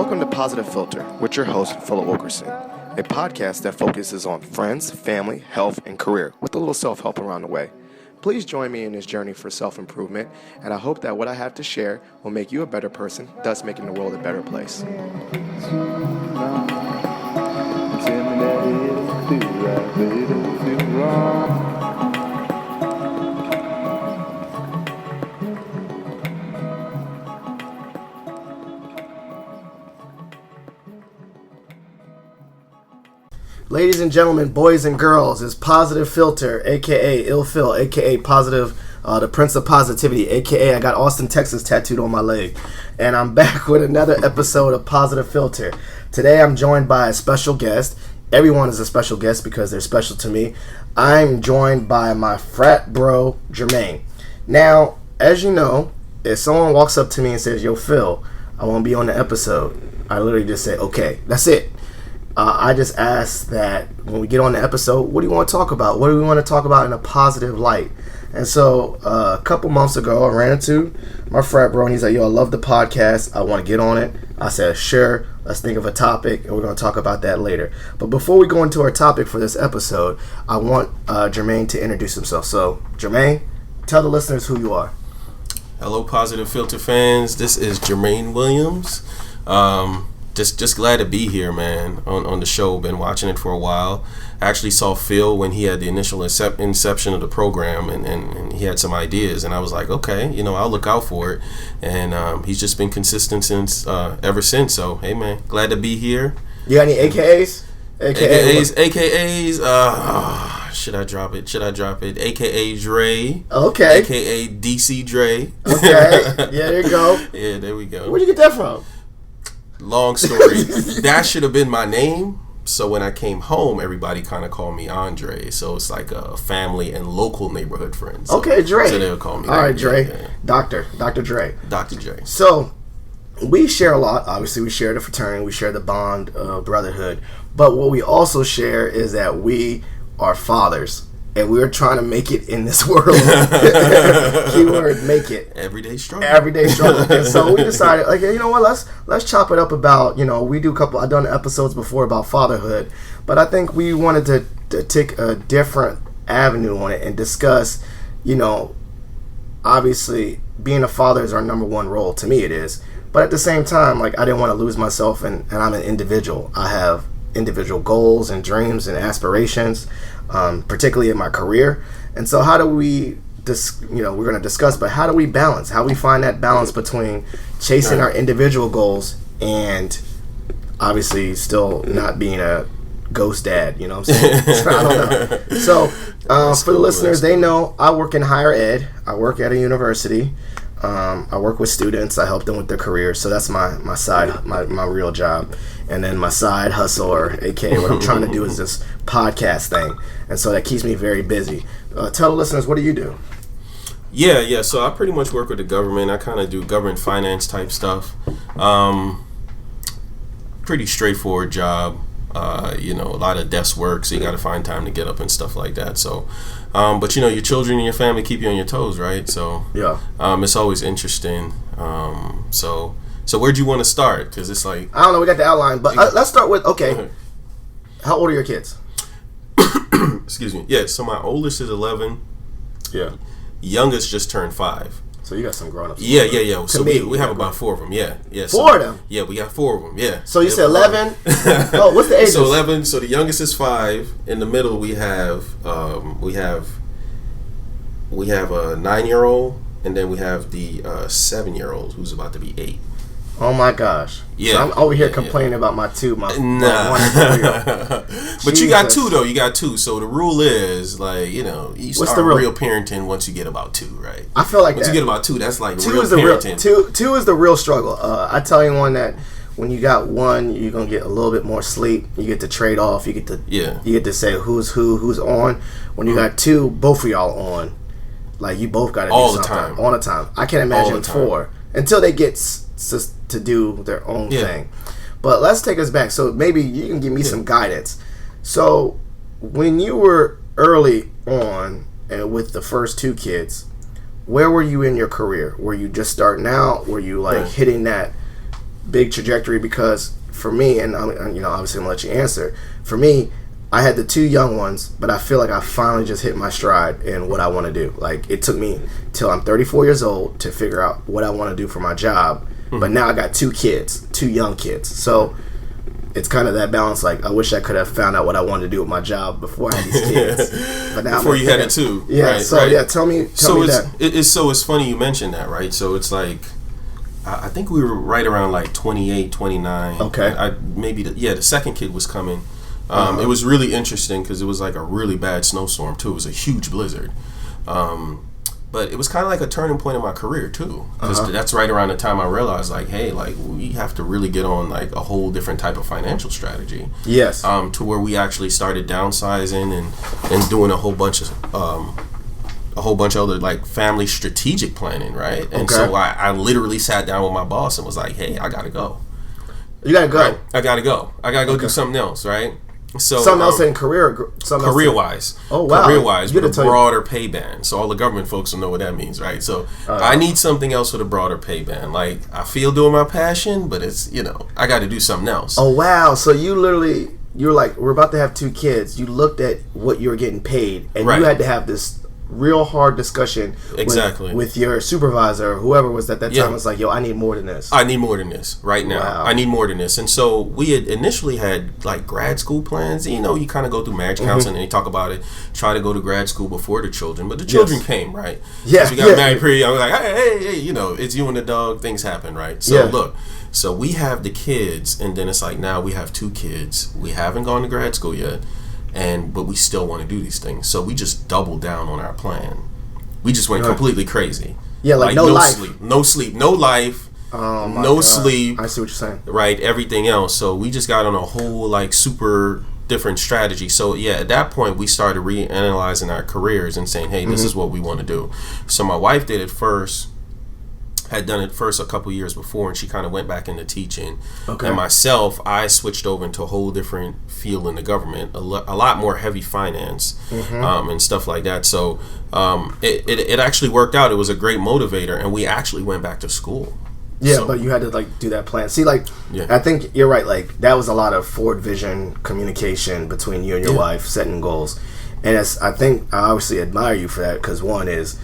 Welcome to Positive Filter with your host, Philip Wilkerson, a podcast that focuses on friends, family, health, and career with a little self-help around the way. Please join me in this journey for self-improvement, and I hope that what I have to share will make you a better person, thus making the world a better place. Ladies and gentlemen, boys and girls, it's Positive Filter, a.k.a. Ill Phil, a.k.a. Positive, the Prince of Positivity, a.k.a. I got Austin, Texas tattooed on my leg. And I'm back with another episode of Positive Filter. Today I'm joined by a special guest. Everyone is a special guest because they're special to me. I'm joined by my frat bro, Jermaine. Now, as you know, if someone walks up to me and says, "Yo, Phil, I want to be on the episode," I literally just say, "Okay, that's it." I just asked that when we get on the episode, what do you want to talk about? What do we want to talk about in a positive light? And so a couple months ago, I ran into my frat bro, and he's like, "Yo, I love the podcast. I want to get on it." I said, "Sure, let's think of a topic, and we're going to talk about that later." But before we go into our topic for this episode, I want Jermaine to introduce himself. So, Jermaine, tell the listeners who you are. Hello, Positive Filter fans. This is Jermaine Williams. Just glad to be here, man, on the show. Been watching it for a while. I actually saw Phil when he had the initial inception of the program, and he had some ideas, and I was like, okay, I'll look out for it. And he's just been consistent ever since. So, hey, man, glad to be here. You got any AKAs? AKAs. Should I drop it? AKA Dre. Okay. AKA DC Dre. Okay. Yeah, there you go. Yeah, there we go. Where'd you get that from? Long story. That should have been my name. So when I came home, everybody kind of called me Andre. So it's like a family and local neighborhood friends. So, okay, Dre. So they would call me. All right, Dre. Yeah. Dr. Dre. Dr. Dre. So we share a lot. Obviously, we share the fraternity. We share the bond of brotherhood. But what we also share is that we are fathers. And we're trying to make it in this world. Keyword, make it. Everyday struggle. And so we decided, like, you know what, let's chop it up about, I've done episodes before about fatherhood, but I think we wanted to take a different avenue on it and discuss, obviously being a father is our number one role. To me it is. But at the same time, like, I didn't want to lose myself, and I'm an individual. I have individual goals and dreams and aspirations, particularly in my career. And so how do we we're going to discuss, but how do we balance? How we find that balance between chasing our individual goals and obviously still not being a ghost dad, you know what I'm saying? I don't know. So for the listeners, they know I work in higher ed. I work at a university. I work with students. I help them with their careers. So that's my side, my real job. And then my side hustle, or AKA what I'm trying to do, is this podcast thing. And so that keeps me very busy. Tell the listeners, what do you do? Yeah. So I pretty much work with the government. I kind of do government finance type stuff. Pretty straightforward job. A lot of desk work, so you got to find time to get up and stuff like that. So, but your children and your family keep you on your toes, right? So, yeah, it's always interesting. So where'd you want to start? Because it's like, I don't know. We got the outline, but let's start with How old are your kids? Excuse me. Yeah. So my oldest is 11. Yeah. Youngest just turned 5. So you got some grown-ups. Yeah. So we have about 4 of them. Yeah. 4 of them? Yeah, we got 4 of them. Yeah. So you said 11? Oh, what's the age? So 11. So the youngest is 5. In the middle, we have a 9-year-old, and then we have the 7-year-old who's about to be 8. Oh my gosh! Yeah, so I'm over here complaining about my 1 and 4-year-old. But you got 2 though. You got 2. So the rule is like you start real parenting once you get about 2, right? I feel like once you get about 2, that's like 2 real is the parenting. Two is the real struggle. I tell anyone that when you got 1, you're gonna get a little bit more sleep. You get to trade off. You get to say who's on. When you got 2, both of y'all on. Like you both got to do something all the time. I can't imagine 4 until they get to do their own thing. But let's take us back. So maybe you can give me some guidance. So when you were early on and with the first 2 kids, where were you in your career? Were you just starting out? Were you like hitting that big trajectory because for me, and you know, obviously I'm gonna let you answer. For me, I had the 2 young ones, but I feel like I finally just hit my stride in what I want to do. Like, it took me till I'm 34 years old to figure out what I want to do for my job. But now I got 2 kids, 2 young kids. So it's kind of that balance. Like, I wish I could have found out what I wanted to do with my job before I had these kids. But now before you had it too. Yeah. Right, so right. yeah, tell me that. It's funny you mentioned that, right? So it's like, I think we were right around like 28, 29. Okay. The second kid was coming. It was really interesting because it was like a really bad snowstorm too. It was a huge blizzard. But it was kind of like a turning point in my career too, because that's right around the time I realized, like, hey, like, we have to really get on like a whole different type of financial strategy. Yes. To where we actually started downsizing and doing a whole bunch of other like family strategic planning, right? And so I literally sat down with my boss and was like, hey, I gotta go. You gotta go. Right? I gotta go. I gotta go do something else, right? So something else in career wise. Oh wow. Career wise, with a broader pay band. So all the government folks will know what that means, right? So I need something else with a broader pay band. Like, I feel doing my passion, but it's, you know, I got to do something else. Oh wow. So you were like, we're about to have 2 kids. You looked at what you were getting paid, and you had to have this real hard discussion with your supervisor or whoever was at that time. Was like, yo, I need more than this. I need more than this right now. Wow. I need more than this. And so we had initially had like grad school plans. You know, you kind of go through marriage counseling and they talk about it, try to go to grad school before the children, but the children came, right? Yeah. We got married pretty young. I was like, hey, you know, it's you and the dog, things happen, right? So look, so we have the kids, and then it's like, now we have 2 kids. We haven't gone to grad school yet. But we still want to do these things, so we just doubled down on our plan. We just went completely crazy. Yeah, like no life, sleep, no life, no sleep. I see what you're saying. Right, everything else. So we just got on a whole like super different strategy. So yeah, at that point we started reanalyzing our careers and saying, hey, this is what we want to do. So my wife did it first. Had done it first a couple years before, and she kind of went back into teaching. And myself, I switched over into a whole different field in the government, a lot more heavy finance and stuff like that. So it actually worked out. It was a great motivator, and we actually went back to school. Yeah, so, but you had to like do that plan. See, like, I think you're right. Like, that was a lot of forward vision communication between you and your wife, setting goals. And I think I obviously admire you for that, because one is,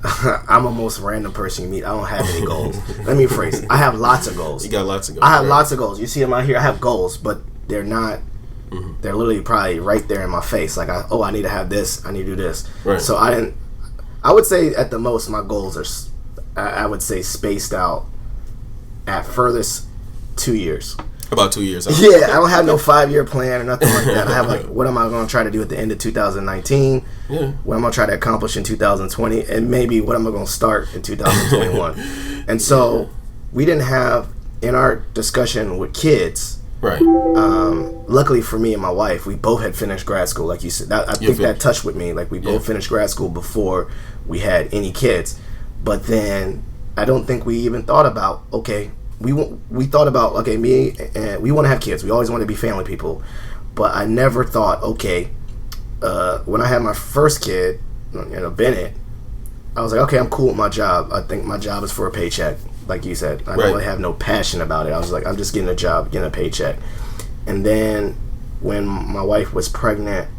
I'm a most random person you meet. I don't have any goals. Let me rephrase. I have lots of goals. You got lots of goals. I have lots of goals. You see them out here. I have goals, but they're not. They're literally probably right there in my face. Like, I need to have this. I need to do this. Right. So I would say at the most my goals are, I would say, spaced out at furthest 2 years. About 2 years. Yeah, I don't have no 5-year plan or nothing like that. I have like, what am I going to try to do at the end of 2019? Yeah. What am I going to try to accomplish in 2020? And maybe what am I going to start in 2021? And so we didn't have, in our discussion with kids, right? Luckily for me and my wife, we both had finished grad school, like you said. I think that touched with me. Like, we both finished grad school before we had any kids. But then I don't think we even thought about, okay, we thought about, okay, me and we want to have kids. We always want to be family people, but I never thought, okay, when I had my first kid, Bennett, I was like, okay, I'm cool with my job. I think my job is for a paycheck, like you said. I don't really have no passion about it. I was like, I'm just getting a job, getting a paycheck. And then when my wife was pregnant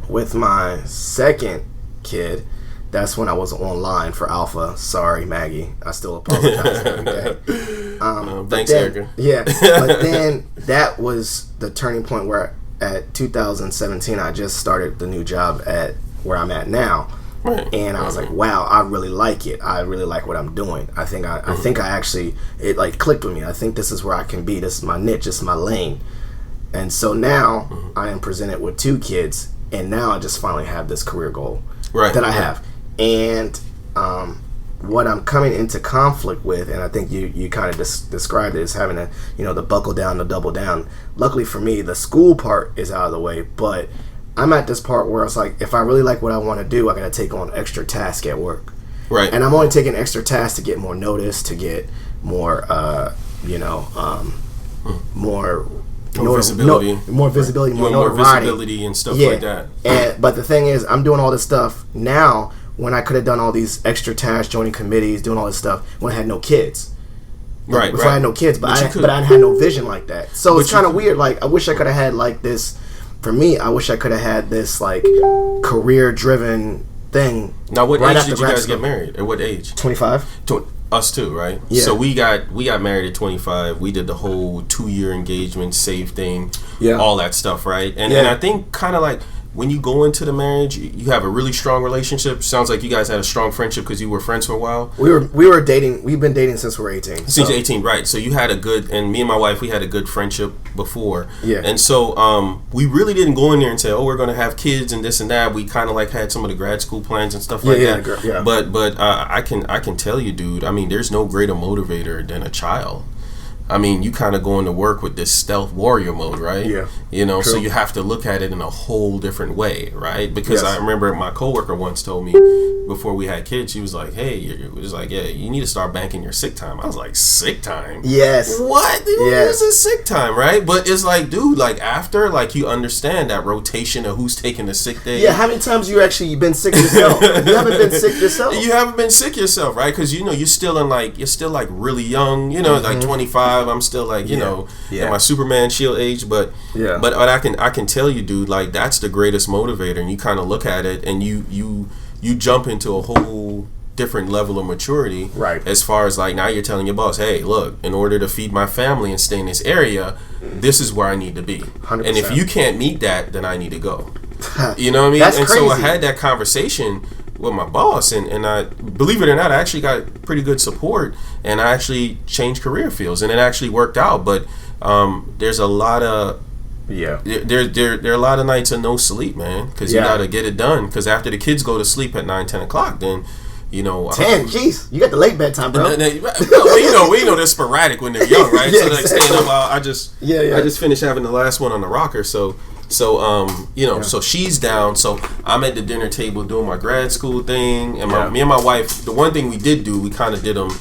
with my second kid, that's when I was online for Alpha. Sorry, Maggie. I still apologize. Thanks, Erica. Yeah, but then that was the turning point where at 2017, I just started the new job at where I'm at now. Right. And I was like, wow, I really like it. I really like what I'm doing. I think I actually, it like clicked with me. I think this is where I can be. This is my niche. This is my lane. And so now I am presented with 2 kids, and now I just finally have this career goal that I have. And what I'm coming into conflict with, and I think you kind of described it as having to, the buckle down, the double down. Luckily for me, the school part is out of the way, but I'm at this part where it's like, if I really like what I want to do, I got to take on extra tasks at work. Right. And I'm only taking extra tasks to get more notice, to get more, more visibility, more visibility and stuff like that. But the thing is, I'm doing all this stuff now when I could have done all these extra tasks, joining committees, doing all this stuff when I had no kids. before I had no kids, but I had no vision like that. So it's kind of weird. Like, I wish I could have had like this. For me, I wish I could have had this like career-driven thing. Now, what age did you guys get married? At what age? 25. Us too, right? Yeah. So we got married at 25. We did the whole 2-year engagement, save thing, all that stuff, right? And I think kind of like when you go into the marriage, you have a really strong relationship. Sounds like you guys had a strong friendship because you were friends for a while. We were dating. We've been dating since we were 18. Since 18, right? So you had and me and my wife, we had a good friendship before. Yeah. And so we really didn't go in there and say, oh, we're going to have kids and this and that. We kind of like had some of the grad school plans and stuff like that. Yeah. But I can tell you, dude. I mean, there's no greater motivator than a child. I mean, you kind of go into work with this stealth warrior mode, right? Yeah. You know, true. So you have to look at it in a whole different way, right? Because I remember my coworker once told me before we had kids, she was like, hey, it was like, yeah, you need to start banking your sick time. I was like, sick time? Yes. What? Yes. This is sick time, right? But it's like, dude, like after, like you understand that rotation of who's taking the sick day. Yeah, how many times you actually been sick yourself? You haven't been sick yourself. You haven't been sick yourself, right? Because, you know, you're still like really young, you know, like 25. I'm still like, you know, in my Superman shield age, but I can tell you, dude, like that's the greatest motivator, and you kind of look at it and you jump into a whole different level of maturity, right? As far as like now you're telling your boss, hey, look, in order to feed my family and stay in this area, this is where I need to be. 100%. And if you can't meet that, then I need to go. You know what I mean? That's and crazy. So I had that conversation with my boss, and I, believe it or not, I actually got pretty good support, and I actually changed career fields, and it actually worked out. But there's a lot of there are a lot of nights of no sleep, man, because you got to get it done. Because after the kids go to sleep at 9-10 o'clock, then you know 10. Jeez, you got the late bedtime, bro. We know they're sporadic when they're young, right? So like staying up, I just finished having the last one on the rocker, so so she's down. So I'm at the dinner table doing my grad school thing, and me and my wife. The one thing we did do, we kind of did them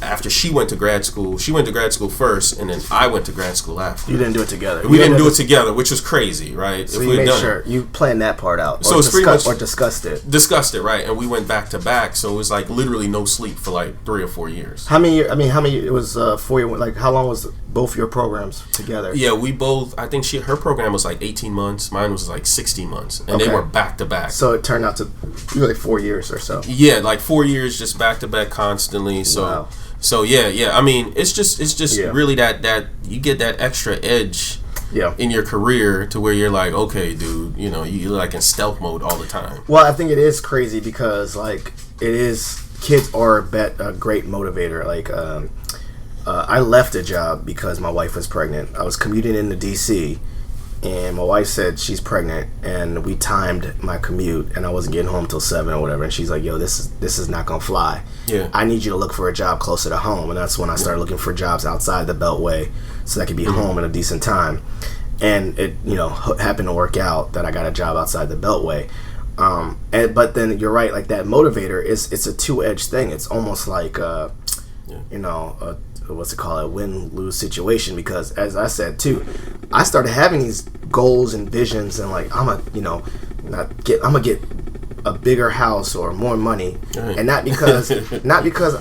after she went to grad school. She went to grad school first, and then I went to grad school after. You didn't do it together. We didn't do it together, which was crazy, right? So you made sure you planned that part out, so discussed it. Discussed it, right? And we went back to back, so it was like literally no sleep for like 3 or 4 years. How many? How many? It was 4 years. Like how long was both your programs together? Yeah, we both. I think her program was like 18 months. Mine was like 16 months, and they were back to back. So it turned out to be like 4 years or so. Yeah, like 4 years, just back to back constantly. So. Wow. So yeah. I mean, it's just really that you get that extra edge in your career to where you're like, okay, dude, you know, you're like in stealth mode all the time. Well, I think it is crazy because like kids are a great motivator. Like I left a job because my wife was pregnant. I was commuting into DC, and my wife said she's pregnant, and we timed my commute, and I wasn't getting home till 7 or whatever. And she's like, "Yo, this is not gonna fly. Yeah, I need you to look for a job closer to home." And that's when I started looking for jobs outside the Beltway, so I could be home in a decent time. And it, happened to work out that I got a job outside the Beltway. But then you're right, like that motivator it's a 2-edged thing. It's almost like what's it called, a win-lose situation, because as I said too, I started having these goals and visions, and like I'm gonna get a bigger house or more money, and not because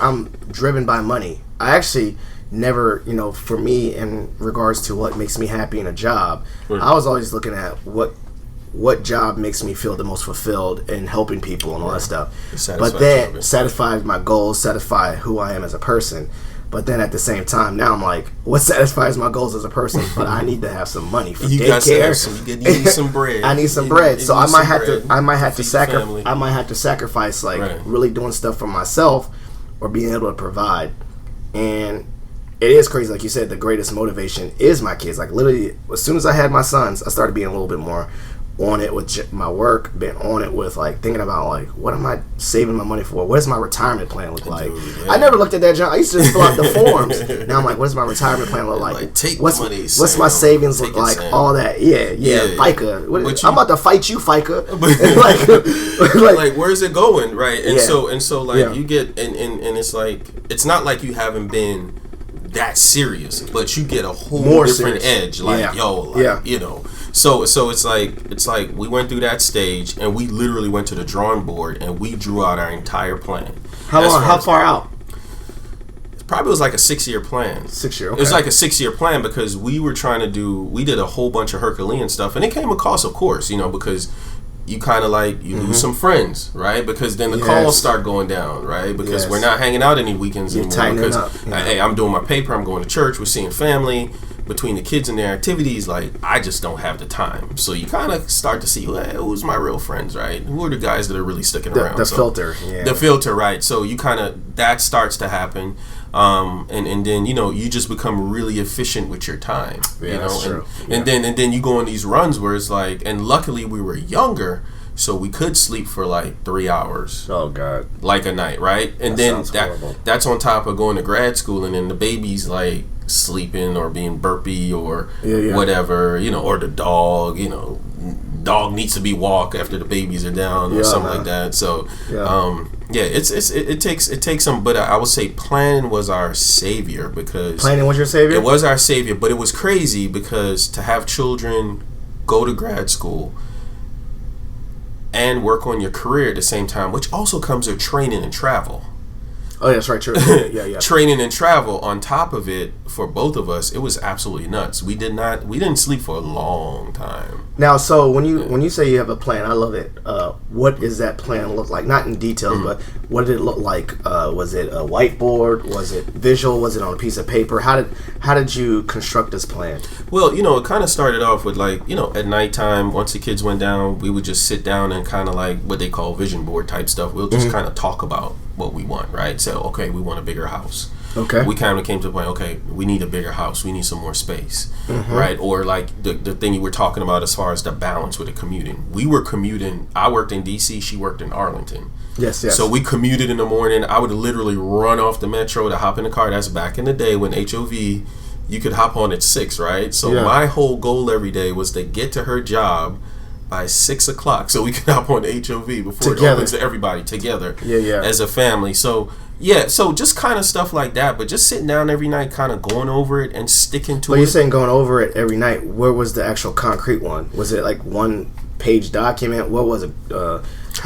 I'm driven by money. I actually never, for me, in regards to what makes me happy in a job, I was always looking at what job makes me feel the most fulfilled in helping people and all that stuff. But that satisfies my goals, satisfy who I am as a person. But then at the same time, now I'm like, what satisfies my goals as a person? But I need to have some money for daycare. You need some bread. I need some bread. So I might have to sacrifice like really doing stuff for myself or being able to provide. And it is crazy, like you said, the greatest motivation is my kids. Like literally, as soon as I had my sons, I started being a little bit more on it with my work, been on it with like thinking about like what am I saving my money for? What does my retirement plan look like? I never looked at that, John. I used to just fill out the forms. Now I'm like, what does my retirement plan look like? What's my savings look like? All that, FICA. I'm about to fight you, FICA. like where's it going, right? And so like you get and it's like it's not like you haven't been that serious, but you get a whole more different edge. Like So it's like we went through that stage, and we literally went to the drawing board and we drew out our entire plan. How far out? probably was like a 6-year plan. 6-year, okay. It was like a 6-year plan because we did a whole bunch of Herculean stuff, and it came across, of course, because you kind of like you lose some friends, right? Because then the calls start going down, right? Because we're not hanging out any weekends anymore. Because hey, I'm doing my paper, I'm going to church, we're seeing family. Between the kids and their activities, like I just don't have the time. So you kind of start to see, well, who's my real friends, right? Who are the guys that are really sticking around? The filter, the filter, right? So you kind of that starts to happen, and then you just become really efficient with your time, that's true. And then you go on these runs where it's like, and luckily we were younger. So we could sleep for like 3 hours. Oh God! Like a night, right? And that's on top of going to grad school, and then the baby's like sleeping or being burpy or whatever, or the dog, dog needs to be walked after the babies are down or something like that. So it takes some, but I would say planning was our savior because planning was your savior. It was our savior, but it was crazy because to have children go to grad school and work on your career at the same time, which also comes with training and travel. Oh, that's right, true. Yeah. Training and travel on top of it for both of us, it was absolutely nuts. We didn't sleep for a long time. Now, so when you say you have a plan, I love it. What does that plan look like? Not in details, but what did it look like? Was it a whiteboard? Was it visual? Was it on a piece of paper? How did you construct this plan? Well, it kind of started off with like, at nighttime, once the kids went down, we would just sit down and kind of like what they call vision board type stuff. We'll just kind of talk about what we want, right? So, okay, we want a bigger house. Okay. We kind of came to the point, okay, we need a bigger house. We need some more space, right? Or like the thing you were talking about as far as the balance with the commuting. We were commuting. I worked in D.C. She worked in Arlington. Yes. So we commuted in the morning. I would literally run off the metro to hop in the car. That's back in the day when HOV, you could hop on at 6, right? So my whole goal every day was to get to her job by 6 o'clock so we could hop on the HOV before it opens to everybody together as a family. So so just kind of stuff like that, but just sitting down every night kind of going over it and sticking to it. But you're saying going over it every night. Where was the actual concrete one? Was it like 1-page document? What was it?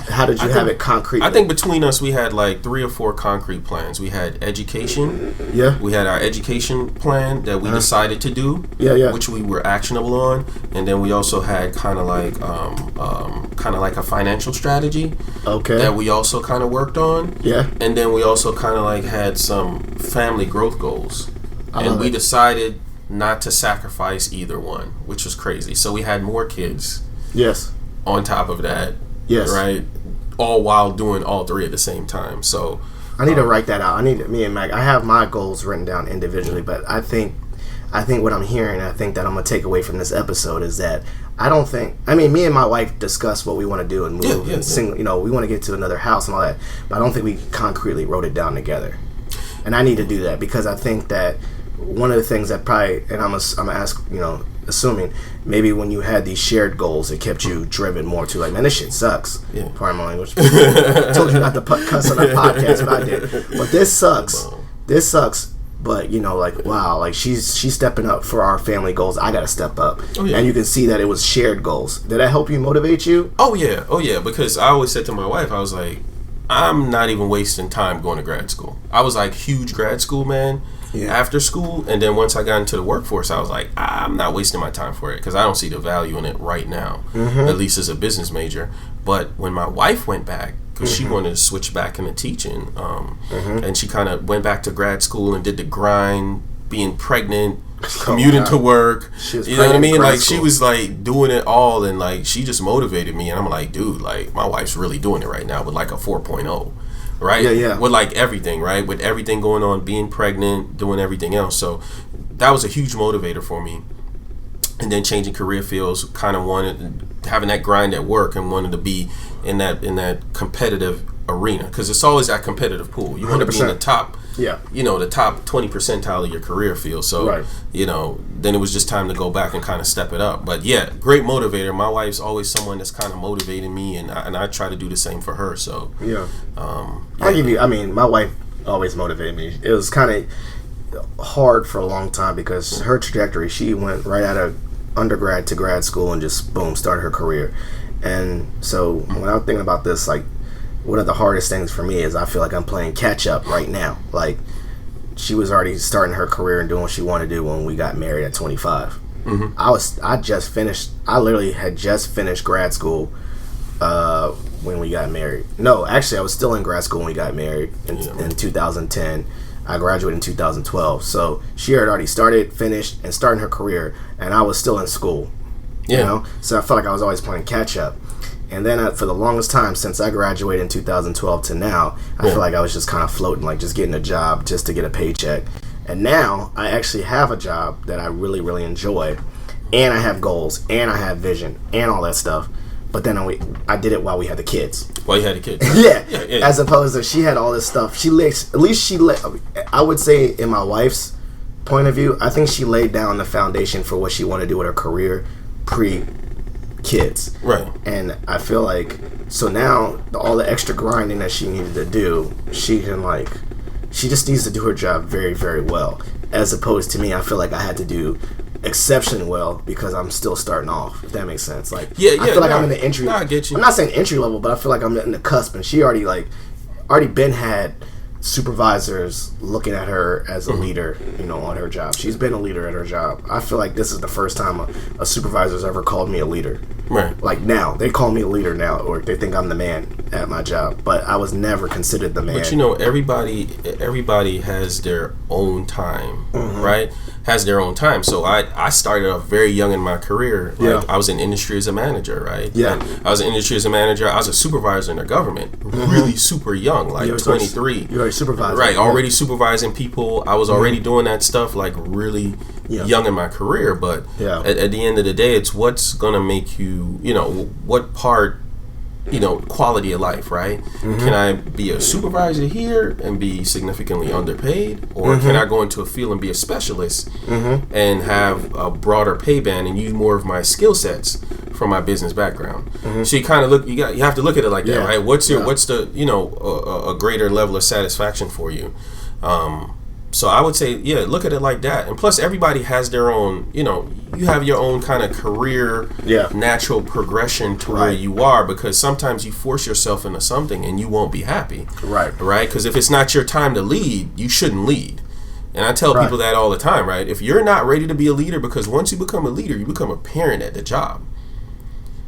How did you have it concrete? I think between us we had like 3 or 4 concrete plans. We had education. Yeah. We had our education plan that we decided to do. Yeah. Which we were actionable on, and then we also had kind of like a financial strategy. Okay. That we also kind of worked on. Yeah. And then we also kind of like had some family growth goals, and we decided not to sacrifice either one, which was crazy. So we had more kids. Yes. On top of that. Yes. Right. All while doing all 3 at the same time. So I need to write that out. Me and Mac. I have my goals written down individually, but I think what I'm hearing, I think that I'm gonna take away from this episode is that me and my wife discussed what we want to do and move and sing. We want to get to another house and all that, but I don't think we concretely wrote it down together. And I need to do that because I think that one of the things that probably, and I'm gonna ask, assuming maybe when you had these shared goals, it kept you driven more to like, man, this shit sucks. Yeah. Pardon my language. I told you not to cuss on the podcast, but I did. But this sucks. This sucks. But like, wow, like she's stepping up for our family goals. I gotta step up. Oh, yeah. And you can see that it was shared goals. Did that help you motivate you? Oh yeah. Because I always said to my wife, I was like, I'm not even wasting time going to grad school. I was like huge grad school man. Yeah. After school, and then once I got into the workforce, I was like, I'm not wasting my time for it because I don't see the value in it right now, at least as a business major. But when my wife went back, because she wanted to switch back into teaching, and she kind of went back to grad school and did the grind, being pregnant, commuting to work, you know what I mean? Like she was like doing it all, and like she just motivated me, and I'm like, dude, like my wife's really doing it right now with like a 4.0. Right? Yeah. With like everything, right? With everything going on, being pregnant, doing everything else. So that was a huge motivator for me. And then changing career fields, kind of having that grind at work and wanted to be in that competitive arena. Because it's always that competitive pool. You want to be in the top, the top 20 percentile of your career field. So, then it was just time to go back and kind of step it up. But yeah, great motivator. My wife's always someone that's kind of motivating me, and I try to do the same for her. So I'll give you. My wife always motivated me. It was kind of hard for a long time because her trajectory. She went right out of undergrad to grad school and just boom started her career. And so when I'm thinking about this, like one of the hardest things for me is I feel like I'm playing catch up right now. Like she was already starting her career and doing what she wanted to do when we got married at 25. I literally had just finished grad school when we got married. No, actually, I was still in grad school when we got married in 2010. I graduated in 2012. So she had already finished, and starting her career, and I was still in school. You know? So I felt like I was always playing catch up. And then for the longest time, since I graduated in 2012 to now, I feel like I was just kind of floating, like just getting a job just to get a paycheck. And now I actually have a job that I really, really enjoy, and I have goals, and I have vision, and all that stuff. But then I did it while we had the kids. While you had the kids. Yeah. As opposed to she had all this stuff. I would say in my wife's point of view, I think she laid down the foundation for what she wanted to do with her career pre-kids. Right. And I feel like, so now all the extra grinding that she needed to do, she just needs to do her job very, very well. As opposed to me, I feel like I had to do exceptionally well because I'm still starting off, if that makes sense. Like, I feel like I'm in the entry. No, I get you. I'm not saying entry level, but I feel like I'm in the cusp, and she already had supervisors looking at her as a leader, on her job. She's been a leader at her job. I feel like this is the first time a supervisor's ever called me a leader. Right. Like now, they call me a leader now, or they think I'm the man at my job. But I was never considered the man. But everybody has their own time, right? Has their own time. So I started off very young in my career. Like I was in industry as a manager, right? Yeah. And I was in industry as a manager. I was a supervisor in the government, really super young, like 23. You were a supervisor. Right, already supervising people. I was already doing that stuff like really young in my career. But at the end of the day, it's what's going to make you, what part, quality of life, right? Can I be a supervisor here and be significantly underpaid? Or can I go into a field and be a specialist and have a broader pay band and use more of my skill sets from my business background? So you kind of you have to look at it like that, right? What's the, a greater level of satisfaction for you? So I would say, look at it like that. And plus, everybody has their own, you have your own kind of career, natural progression to where you are, because sometimes you force yourself into something and you won't be happy. Right. Right? Because if it's not your time to lead, you shouldn't lead. And I tell people that all the time, right? If you're not ready to be a leader, because once you become a leader, you become a parent at the job.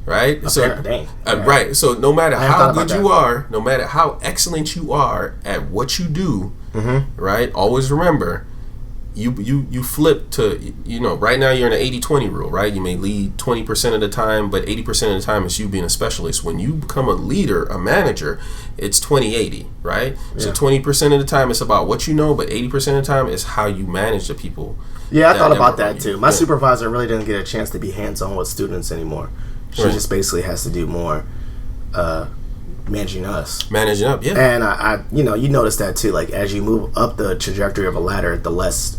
Right? Right. So no matter how good you are, no matter how excellent you are at what you do, right? Always remember, you flip to, right now you're in an 80-20 rule, right? You may lead 20% of the time, but 80% of the time it's you being a specialist. When you become a leader, a manager, it's 20-80, right? So 20% of the time it's about what you know, but 80% of the time is how you manage the people. Yeah, I thought about that too. My supervisor really didn't get a chance to be hands-on with students anymore. She just basically has to do more managing us. Managing up, yeah. And I you notice that too. Like, as you move up the trajectory of a ladder, the less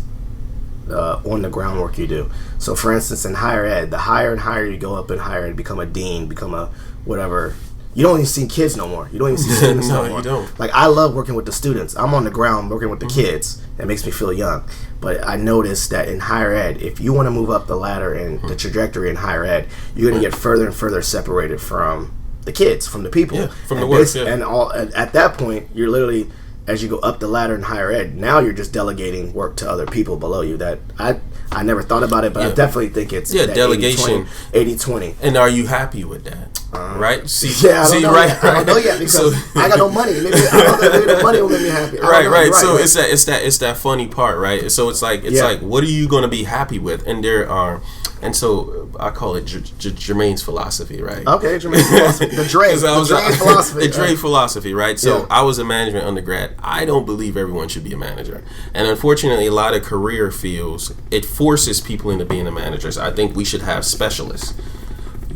on the groundwork you do. So, for instance, in higher ed, the higher and higher you go up in higher ed, become a dean, become a whatever. You don't even see kids no more. You don't even see students no more. You don't. Like, I love working with the students. I'm on the ground working with the kids. It makes me feel young. But I noticed that in higher ed, if you want to move up the ladder and the trajectory in higher ed, you're going to get further and further separated from the kids, from the people. From the work. And at that point, you're literally, as you go up the ladder in higher ed, now you're just delegating work to other people below you. That I never thought about it, but I definitely think it's delegation, 80-20. And are you happy with that? Right? I don't know yet because I got no money. Maybe the money will make me happy. Right. So it's that funny part, right? So it's like what are you going to be happy with? And there are. And so I call it Jermaine's philosophy, right? Okay, Jermaine's philosophy. The Dre philosophy. The Dre philosophy, right? So I was a management undergrad. I don't believe everyone should be a manager. And unfortunately, a lot of career fields, it forces people into being a manager. So I think we should have specialists.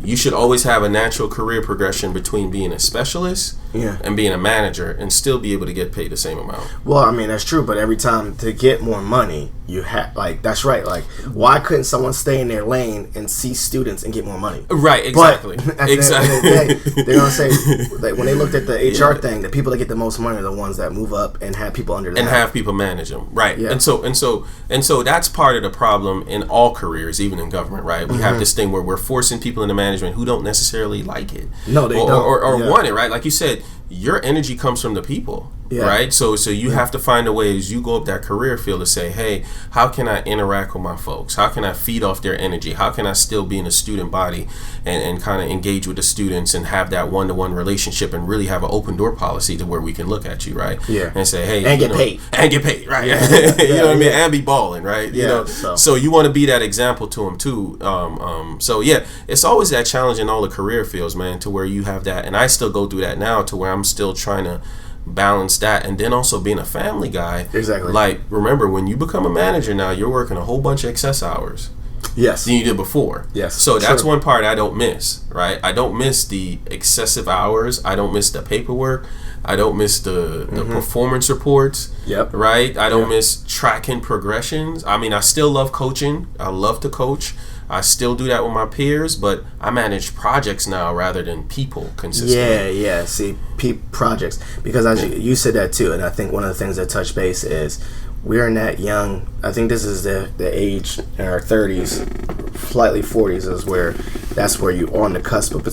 You should always have a natural career progression between being a specialist and being a manager and still be able to get paid the same amount. Well, I mean, that's true, but every time to get more money, you have, that's right. Like, why couldn't someone stay in their lane and see students and get more money? Right, exactly. But at the end of the day, they're going to say, like, when they looked at the HR thing, the people that get the most money are the ones that move up and have people under them. And have people manage them. Right. Yeah. And so that's part of the problem in all careers, even in government, right? We have this thing where we're forcing people into management who don't necessarily like it. No, they don't. Or want it, right? Like you said, your energy comes from the people, Yeah. right? So you have to find a way as you go up that career field to say, hey, how can I interact with my folks? How can I feed off their energy? How can I still be in a student body and kind of engage with the students and have that one-to-one relationship and really have an open door policy to where we can look at you, right? Yeah. And say, hey, and get paid. And get paid, right? Yeah. You know what I mean? And be balling, right? Yeah, You know, so you want to be that example to them too. So yeah, it's always that challenge in all the career fields, man, to where you have that, and I still go through that now, to where I'm still trying to balance that, and then also being a family guy. Exactly. Like, remember, when you become a manager now, you're working a whole bunch of excess hours Yes. than you did before. Yes. So that's True. one part I don't miss, right? I don't miss the excessive hours. I don't miss the paperwork. I don't miss the performance reports. Yep. Right? I don't Yep. miss tracking progressions. I mean, I still love coaching. I love to coach. I still do that with my peers, but I manage projects now rather than people consistently. Yeah. See, projects. Because you said that too, and I think one of the things that touch base is we're in that young, I think this is the age in our 30s, slightly 40s, is where that's where you're on the cusp of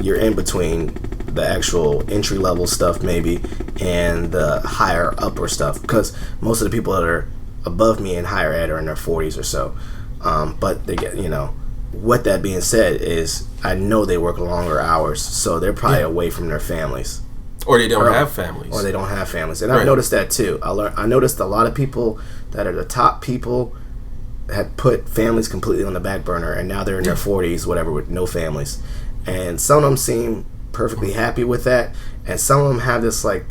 you're in between the actual entry level stuff maybe and the higher upper stuff, because most of the people that are above me in higher ed are in their 40s or so. But they get, with that being said, is I know they work longer hours, so they're probably away from their families. Or they don't have families. Or they don't have families. And I've noticed that too. I noticed a lot of people that are the top people had put families completely on the back burner, and now they're in their 40s, whatever, with no families. And some of them seem perfectly happy with that, and some of them have this like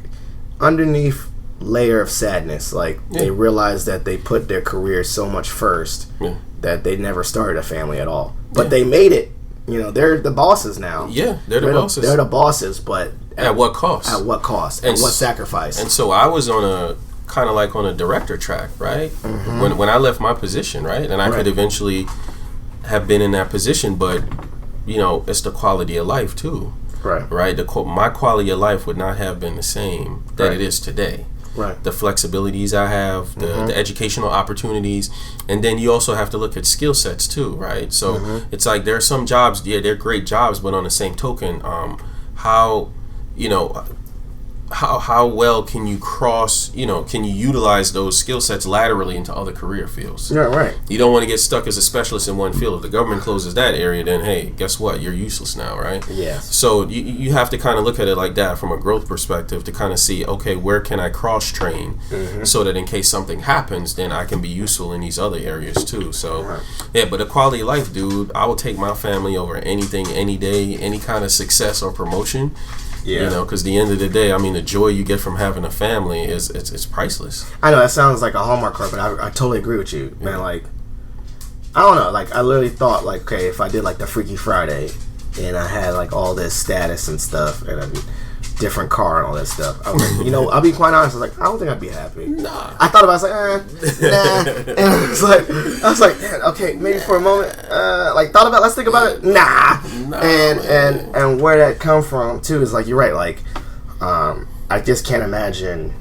underneath layer of sadness. Like they realize that they put their career so much first that they never started a family at all. But they made it. They're the bosses now. Yeah, they're the bosses. They're the bosses, but at what cost? At what cost? And what sacrifice? And so I was on a kind of like on a director track, right? Mm-hmm. When I left my position, right? And I could eventually have been in that position, but it's the quality of life too. Right. My quality of life would not have been the same that it is today. Right. The flexibilities I have, the educational opportunities, and then you also have to look at skill sets too, right? So it's like there are some jobs, they're great jobs, but on the same token, how well can you can you utilize those skill sets laterally into other career fields? Yeah, right. You don't want to get stuck as a specialist in one field. If the government closes that area, then hey, guess what? You're useless now, right? Yes. So you have to kind of look at it like that from a growth perspective to kind of see, okay, where can I cross train so that in case something happens, then I can be useful in these other areas too. So yeah, but the quality of life, dude, I will take my family over anything, any day, any kind of success or promotion. Yeah. Because the end of the day, I mean, the joy you get from having a family it's priceless. I know that sounds like a Hallmark card, but I totally agree with you, man. Like, I don't know, like I literally thought, like, okay, if I did like the Freaky Friday and I had like all this status and stuff and a different car and all that stuff, I was like, I'll be quite honest, I was like, I don't think I'd be happy. Nah. I thought about it, I was like, nah. And I was like, man, okay, maybe for a moment, let's think about it. Nah. And where that come from too is like, you're right, like, I just can't imagine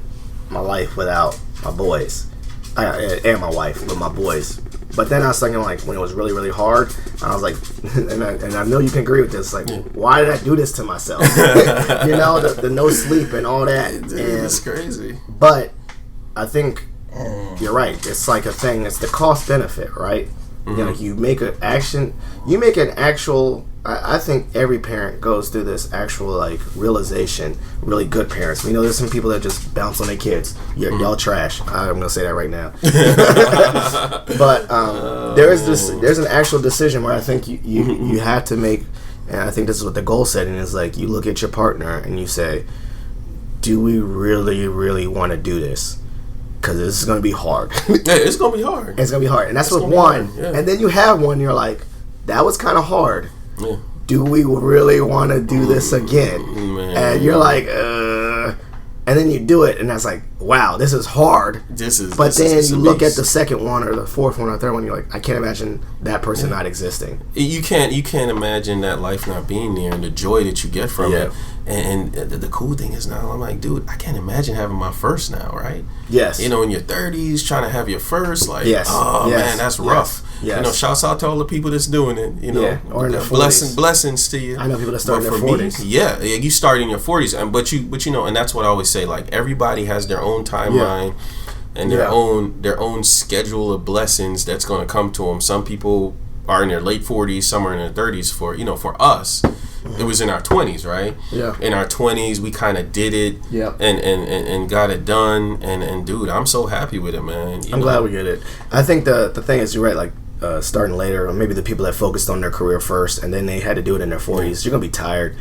my life without my boys and my wife, but my boys. But then I was thinking, like, when it was really, really hard, I was like, and I know you can agree with this, like, why did I do this to myself? The no sleep and all that. It's crazy. But I think you're right. It's like a thing. It's the cost benefit, right? You make an actual. I think every parent goes through this actual like realization. Really good parents. There's some people that just bounce on their kids. Y'all trash. I'm gonna say that right now. But there's an actual decision where I think you have to make, and I think this is what the goal setting is like. You look at your partner and you say, do we really, really want to do this? Because this is going to be hard. Yeah, it's going to be hard. It's going to be hard. And that's with one. Yeah. And then you have one, you're like, that was kind of hard. Yeah. Do we really want to do this again? Man. And you're like, and then you do it, and that's like, wow, this is hard. But then you look at the second one or the fourth one or the third one, you're like, I can't imagine that person not existing. You can't imagine that life not being there and the joy that you get from it. And the cool thing is now, I'm like, dude, I can't imagine having my first now, right? Yes. In your 30s, trying to have your first, like, man, that's rough. Yes. Shouts out to all the people that's doing it. Or in their 40s. Blessings to you. I know people that start in their 40s. You start in your 40s, but and that's what I always say. Like, everybody has their own timeline and their own schedule of blessings that's going to come to them. Some people are in their late 40s, some are in their 30s. For us, it was in our 20s, right? Yeah. In our 20s, we kind of did it, and got it done. And dude, I'm so happy with it, man. I'm glad we get it. I think the thing is, you're right. Like, starting later, or maybe the people that focused on their career first, and then they had to do it in their 40s. You're gonna be tired.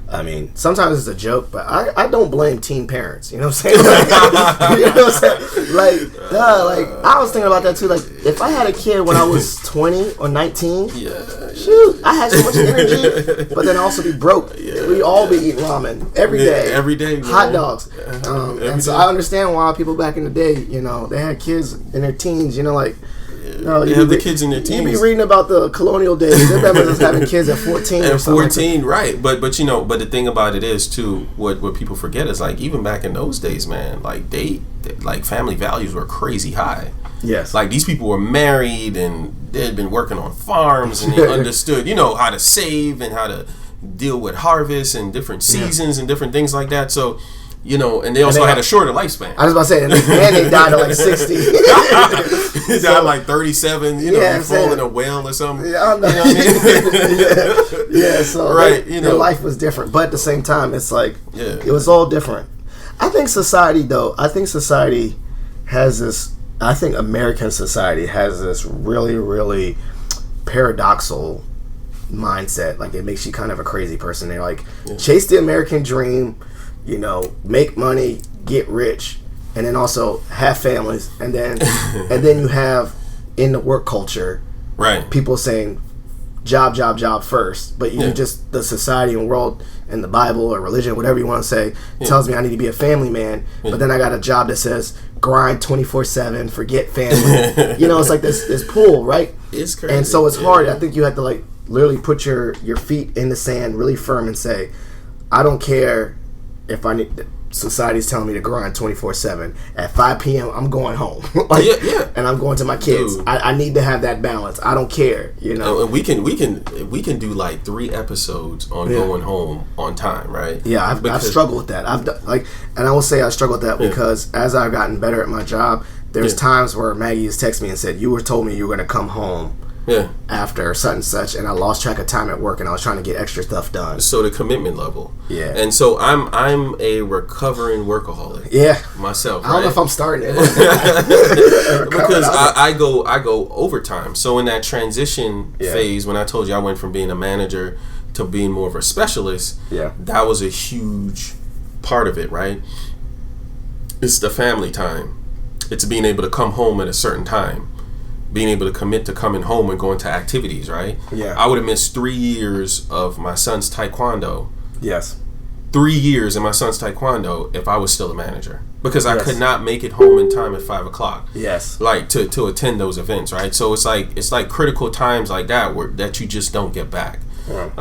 I mean, sometimes it's a joke, but I don't blame teen parents. You know what I'm saying? Like, you know what I'm saying? Like, I was thinking about that too. Like, if I had a kid when I was 20 or 19, shoot, I had so much energy, but then also be broke. We all be eating ramen every day. Every day, man. Hot dogs. And so I understand why people back in the day, they had kids in their teens, like, no, you have the kids in their teens. You be reading about the colonial days. Their members was having kids at 14 or something. 14, right. But the thing about it is, too, what people forget is, like, even back in those days, man, like, family values were crazy high. Yes. Like, these people were married, and they had been working on farms, and they understood, how to save and how to deal with harvests and different seasons and different things like that. So, and they also had a shorter lifespan. I was about to say, and they died at like 60. He died like 37, fall in a whale or something. Yeah, I know. So right, their life was different. But at the same time, it's like, it was all different. I think society has this, American society has this really, really paradoxical mindset. Like, it makes you kind of a crazy person. They're like, chase the American dream, make money, get rich, and then also have families, and then you have in the work culture, right, people saying job first, but just the society and world and the Bible or religion, whatever you want to say, tells me I need to be a family man, but then I got a job that says grind 24/7, forget family. It's like this pull, right? It's crazy. And so it's hard. I think you have to, like, literally put your feet in the sand really firm and say, I don't care if society's telling me to grind 24/7. At 5 p.m. I'm going home. And I'm going to my kids. I need to have that balance. I don't care, And we can do like 3 episodes on going home on time, right? Yeah, I've struggled with that. And I will say I struggled with that because as I've gotten better at my job, there's times where Maggie has texted me and said, you were told me you were going to come home after such and such, and I lost track of time at work, and I was trying to get extra stuff done. So the commitment level, and so I'm a recovering workaholic, myself. I don't know if I'm starting it because I go overtime. So in that transition phase, when I told you I went from being a manager to being more of a specialist, that was a huge part of it, right? It's the family time. It's being able to come home at a certain time. Being able to commit to coming home and going to activities, right? Yeah. I would have missed 3 years of my son's taekwondo. Yes. 3 years in my son's taekwondo if I was still a manager. Because I could not make it home in time at 5 o'clock. Yes. Like to attend those events, right? So it's like critical times like that that you just don't get back. Right.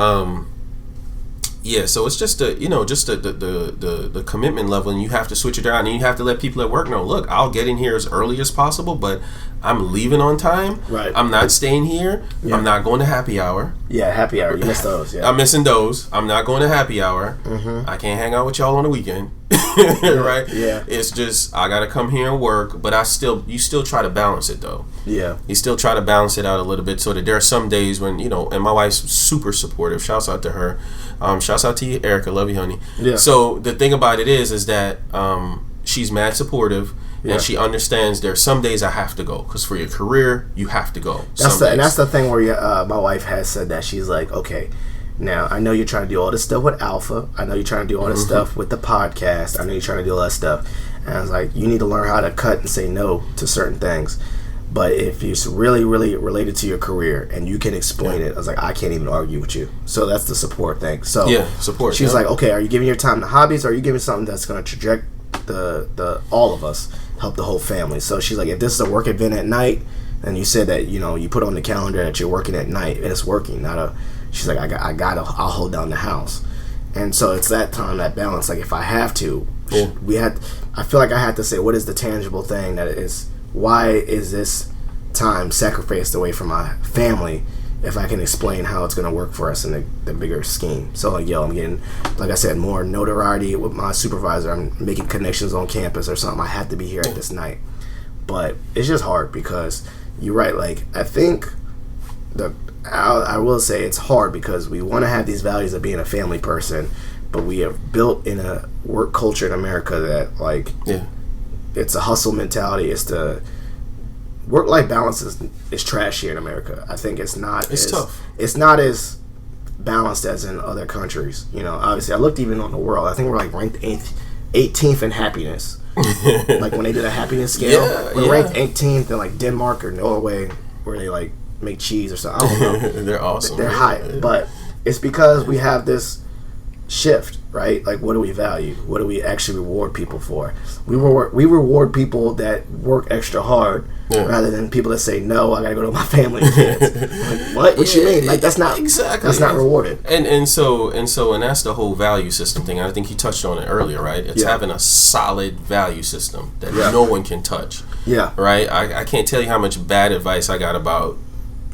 So it's just the commitment level, and you have to switch it around, and you have to let people at work know, look, I'll get in here as early as possible, but I'm leaving on time. Right. I'm not staying here. I'm not going to happy hour. Yeah, happy hour. You missed those. Yeah. I'm missing those. I'm not going to happy hour. Mm-hmm. I can't hang out with y'all on the weekend. Right? Yeah. It's just I gotta come here and work, but you still try to balance it though. Yeah. You still try to balance it out a little bit so that there are some days when, and my wife's super supportive. Shouts out to her. Shouts out to you, Erica. Love you, honey. Yeah. So the thing about it is that she's mad supportive. Yeah. And she understands there's some days I have to go because for your career you have to go. And that's the thing where my wife has said that she's like, okay, now I know you're trying to do all this stuff with Alpha. I know you're trying to do all this stuff with the podcast. I know you're trying to do all that stuff. And I was like, you need to learn how to cut and say no to certain things. But if it's really, really related to your career and you can explain it, I was like, I can't even argue with you. So that's the support thing. So support. She was like, okay, are you giving your time to hobbies, or are you giving something that's going to trajectory the all of us, help the whole family? So she's like, if this is a work event at night, and you said that you put on the calendar that you're working at night, and it's working. She's like, I'll hold down the house. And so it's that time, that balance. Like if I have to, I feel like I had to say, what is the tangible thing that is? Why is this time sacrificed away from my family if I can explain how it's going to work for us in the bigger scheme. So like, I'm getting, like I said, more notoriety with my supervisor. I'm making connections on campus or something. I have to be here at this night. But it's just hard because you're right. Like, I think I will say it's hard because we want to have these values of being a family person, but we have built in a work culture in America that, like, it's a hustle mentality. It's the work-life balance is trash here in America. I think it's tough. It's not as balanced as in other countries. Obviously, I looked even on the world. I think we're like ranked 18th in happiness. Like when they did a happiness scale, we're ranked 18th in like Denmark or Norway, where they like make cheese or something. I don't know. They're awesome. They're high, but it's because we have this shift, right? Like, what do we value? What do we actually reward people for? We reward people that work extra hard rather than people that say, no, I gotta go to my family and kids. Like, what you mean? Like, that's not exactly, that's not rewarded. And so that's the whole value system thing. I think you touched on it earlier, right? It's having a solid value system that no one can touch. Yeah. Right? I can't tell you how much bad advice I got about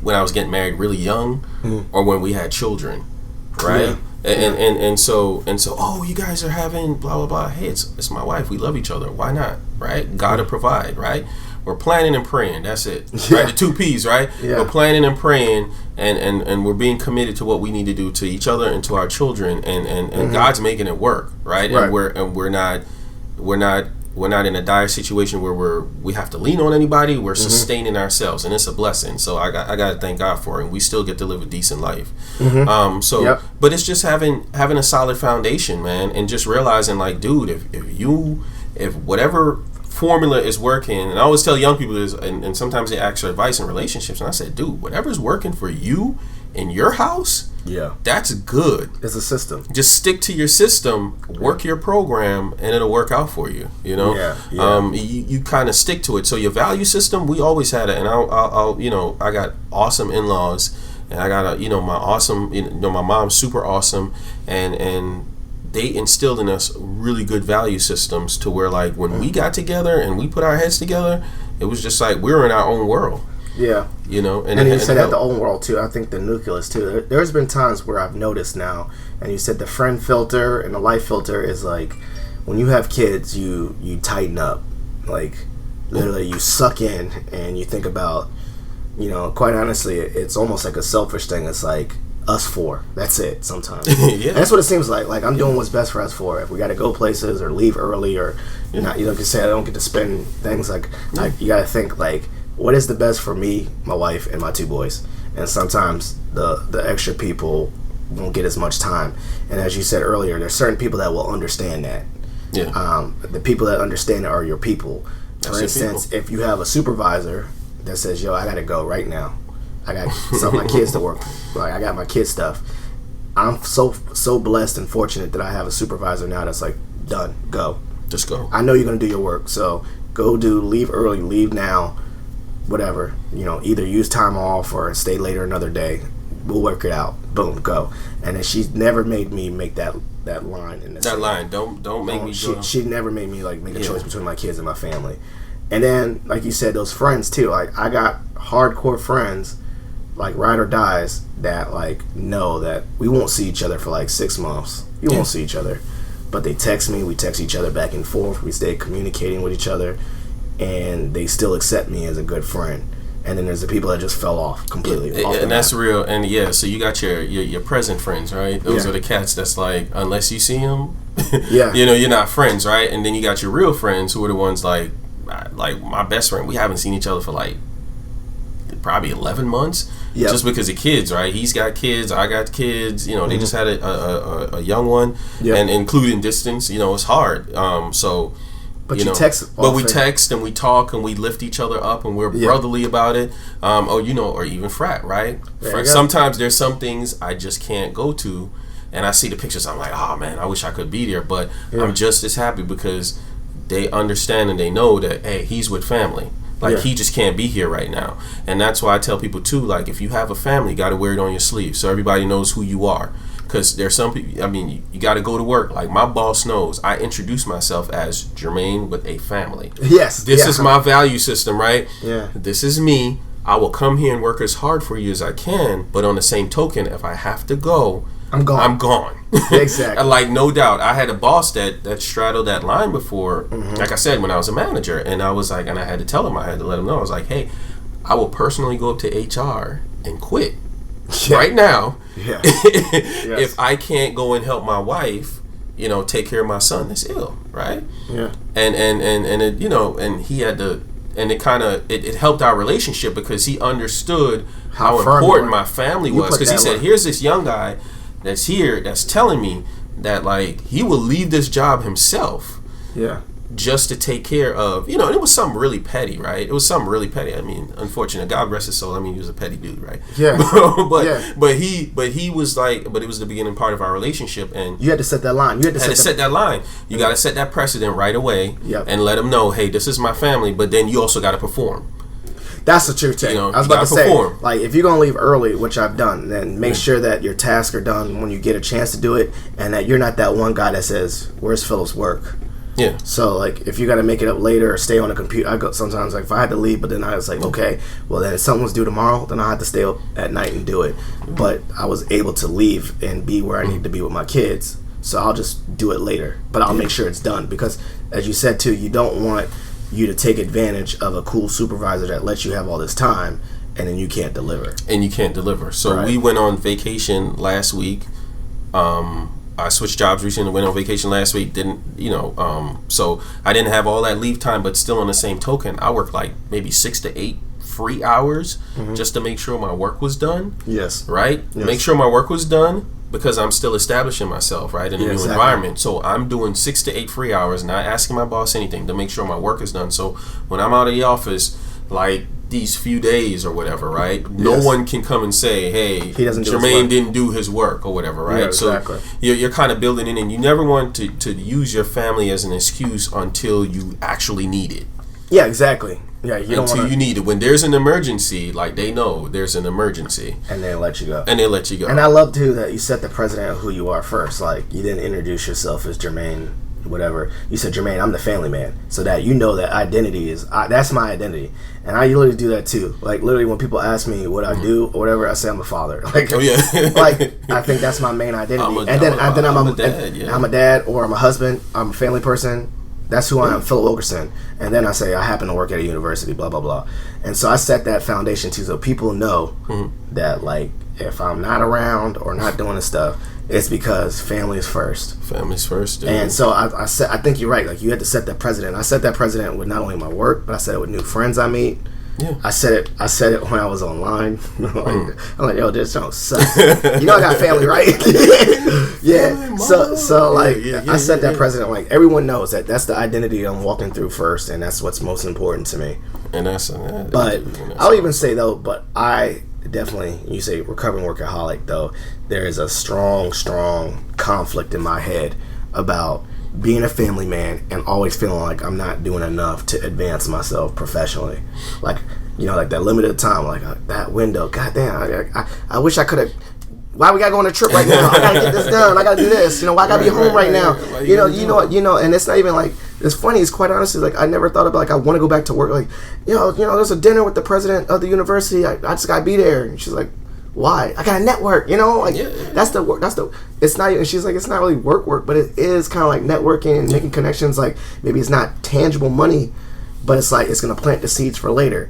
when I was getting married really young or when we had children, right? Yeah. And so oh, you guys are having blah blah blah. Hey, it's my wife. We love each other. Why not? Right? Gotta provide. Right? We're planning and praying. That's it. Right? The 2 P's. Right? We're planning and praying, and we're being committed to what we need to do to each other and to our children. And God's making it work. Right? And we're not in a dire situation where we have to lean on anybody. We're sustaining ourselves, and it's a blessing. So I got to thank God for it. And we still get to live a decent life. But it's just having a solid foundation, man, and just realizing, like, dude, if whatever formula is working, and I always tell young people this, and sometimes they ask for advice in relationships, and I said, dude, whatever's working for you in your house, that's good. It's a system. Just stick to your system, work your program, and it'll work out for you. You kind of stick to it. So your value system, we always had it, and I'll I got awesome in-laws, and I got my mom's super awesome, and they instilled in us really good value systems to where, like, when we got together and we put our heads together, it was just like we were in our own world. Yeah. And you said that the own world too. I think the nucleus too. There's been times where I've noticed now, and you said the friend filter and the life filter is like, when you have kids, you tighten up. Like, literally you suck in and you think about, quite honestly, it's almost like a selfish thing. It's like, us four. That's it sometimes. That's what it seems like. Like, I'm doing what's best for us four. If we got to go places or leave early or not, you can say I don't get to spend things like you got to think, like, what is the best for me, my wife, and my 2 boys? And sometimes the extra people won't get as much time. And as you said earlier, there's certain people that will understand that. The people that understand it are your people. For instance, if you have a supervisor that says, yo, I got to go right now. I got some of my kids to work. Like, I got my kids' stuff. I'm so blessed and fortunate that I have a supervisor now that's like, done, go. Just go. I know you're going to do your work, so go leave early, leave now, whatever. Either use time off or stay later another day. We'll work it out. Boom, go. And then she's never made me make that line. In that line, don't make me go. She never made me, like, make a choice between my kids and my family. And then, like you said, those friends too. Like, I got hardcore friends, like ride or dies, that like know that we won't see each other for like 6 months. We won't see each other, but they text me. We text each other back and forth. We stay communicating with each other, and they still accept me as a good friend. And then there's the people that just fell off completely. And that's real. And so you got your present friends, right? Those are the cats that's like, unless you see them, you're not friends, right? And then you got your real friends who are the ones like my best friend. We haven't seen each other for like probably 11 months. Just because of kids, right? He's got kids, I got kids. They just had a young one, and including distance, it's hard. But you text. But we text and we talk and we lift each other up and we're brotherly about it. Or even frat, right? Sometimes there's some things I just can't go to, and I see the pictures. I'm like, oh man, I wish I could be there, but I'm just as happy because they understand and they know that, hey, he's with family. Like, he just can't be here right now. And that's why I tell people, too, like, if you have a family, you got to wear it on your sleeve so everybody knows who you are. Because there's some people, you got to go to work. Like, my boss knows I introduce myself as Jermaine with a family. This is my value system, right? This is me. I will come here and work as hard for you as I can, but on the same token, if I have to go, I'm gone. I'm gone. Exactly. And like, no doubt, I had a boss that straddled that line before. Like I said, when I was a manager, and I was like, and I had to tell him, I had to let him know. I was like, hey, I will personally go up to HR and quit right now if I can't go and help my wife, take care of my son that's ill, right? Yeah. And it, and he had to. And it kind of it helped our relationship because he understood how important my family was. Because he said, "Here's this young guy that's here that's telling me that like he will leave this job himself, just to take care of it was something really petty, right? It was something really petty. I mean, unfortunate. God rest his soul. I mean, he was a petty dude, right? Yeah. but he was like, but it was the beginning part of our relationship, and you had to set that line. You had to set that line. You got to set that precedent right away, and let them know, hey, this is my family. But then you also got to perform. That's the truth, too. I was about to say, like, if you're gonna leave early, which I've done, then make sure that your tasks are done when you get a chance to do it, and that you're not that one guy that says, "Where's Phil's work?" Yeah. So like, if you got to make it up later or stay on the computer, I go sometimes like if I had to leave, but then I was like, okay, well then if something was due tomorrow, then I had to stay up at night and do it. But I was able to leave and be where I need to be with my kids, so I'll just do it later. But I'll make sure it's done because, as you said too, you don't want you to take advantage of a cool supervisor that lets you have all this time and then you can't deliver. So we went on vacation last week. I switched jobs recently, went on vacation last week, so I didn't have all that leave time, but still on the same token, I worked like maybe 6 to 8 free hours just to make sure my work was done. Yes. Right? Yes. Make sure my work was done because I'm still establishing myself, right, in a new environment. So I'm doing 6 to 8 free hours, not asking my boss anything to make sure my work is done. So when I'm out of the office, like these few days or whatever, right? No one can come and say, hey, Jermaine didn't do his work or whatever, right? Yeah, exactly. So you're kind of building in, and you never want to use your family as an excuse until you actually need it. Yeah, exactly. Yeah, you need it. When there's an emergency, like they know there's an emergency. And they let you go. And I love, too, that you set the precedent of who you are first. Like, you didn't introduce yourself as Jermaine whatever. You said, Jermaine, I'm the family man. So that you know that identity is, that's my identity. And I literally do that too. Like literally when people ask me what I do or whatever, I say I'm a father. Like, like I think that's my main identity. I'm a dad or I'm a husband. I'm a family person. That's who I am, Philip Wilkerson. And then I say I happen to work at a university, blah, blah, blah. And so I set that foundation too, so people know that like if I'm not around or not doing this stuff, it's because family is first. Family's first, dude. And so I think you're right. Like you had to set that precedent. I set that precedent with not only my work, but I set it with new friends I meet. Yeah. I said it when I was online. I'm like, yo, this don't suck. You know I got family, right? Yeah. So I set that precedent. Like everyone knows that that's the identity I'm walking through first, and that's what's most important to me. And I'll even say though, but I definitely, you say recovering workaholic though, there is a strong conflict in my head about being a family man and always feeling like I'm not doing enough to advance myself professionally. Like, you know, like that limited time, like that window. Goddamn, I wish I could have. Why we gotta go on a trip right now? I gotta get this done. I gotta do this. You know, why I gotta be home right now? You know. And it's not even like it's funny. It's quite honestly like I never thought about like I want to go back to work. Like, you know, there's a dinner with the president of the university. I just gotta be there. And she's like, why? I gotta network. You know, like that's the work. It's not. And she's like, it's not really work, but it is kind of like networking and making connections. Like maybe it's not tangible money, but it's like it's gonna plant the seeds for later.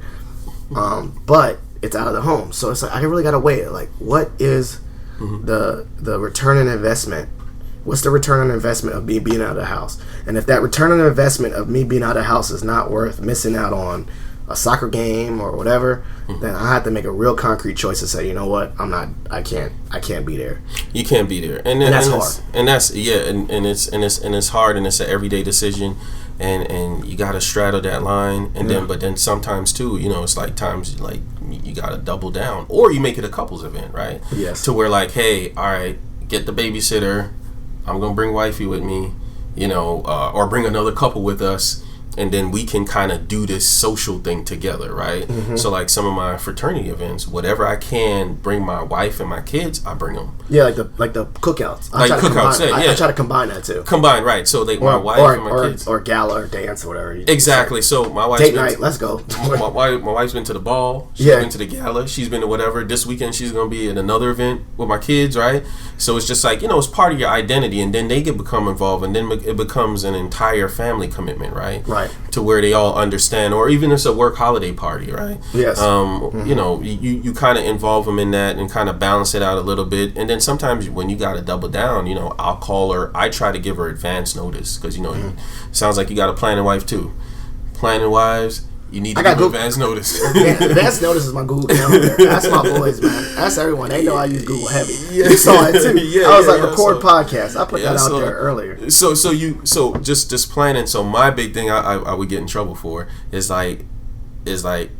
But it's out of the home, so it's like I really gotta weigh it. Like, what is the return on investment? What's the return on investment of me being out of the house? And if that return on investment of me being out of the house is not worth missing out on a soccer game or whatever, then I have to make a real concrete choice to say, you know what, I can't be there. You can't be there, and that's hard. And that's it's hard, and it's an everyday decision, and you got to straddle that line, and then sometimes too, you know, it's like times like you got to double down, or you make it a couples event, right? Yes. To where like, hey, all right, get the babysitter. I'm gonna bring wifey with me, you know, or bring another couple with us. And then we can kind of do this social thing together, right? So like some of my fraternity events, whatever I can bring my wife and my kids, I bring them. Yeah, like the cookouts. I try to combine that too. Combine, right? So my wife and my kids, or gala or dance or whatever. Exactly. So my wife's date night. Let's go. my wife's been to the ball. She's been to the gala. She's been to whatever. This weekend she's gonna be at another event with my kids, right? So it's just like, it's part of your identity, and then they become involved, and then it becomes an entire family commitment, right? Right. To where they all understand, or even it's a work holiday party, right? Yes. You kind of involve them in that and kind of balance it out a little bit, and then sometimes when you got to double down, I'll call her. I try to give her advance notice because it sounds like you got a planning wife too. Planning wives, you need to give advance notice. Advance notice is my Google Calendar. That's my boys, man. That's everyone. They know I use Google heavy. Yeah. You saw it too. Record podcast. I put that out there earlier. So just planning. So my big thing I would get in trouble for is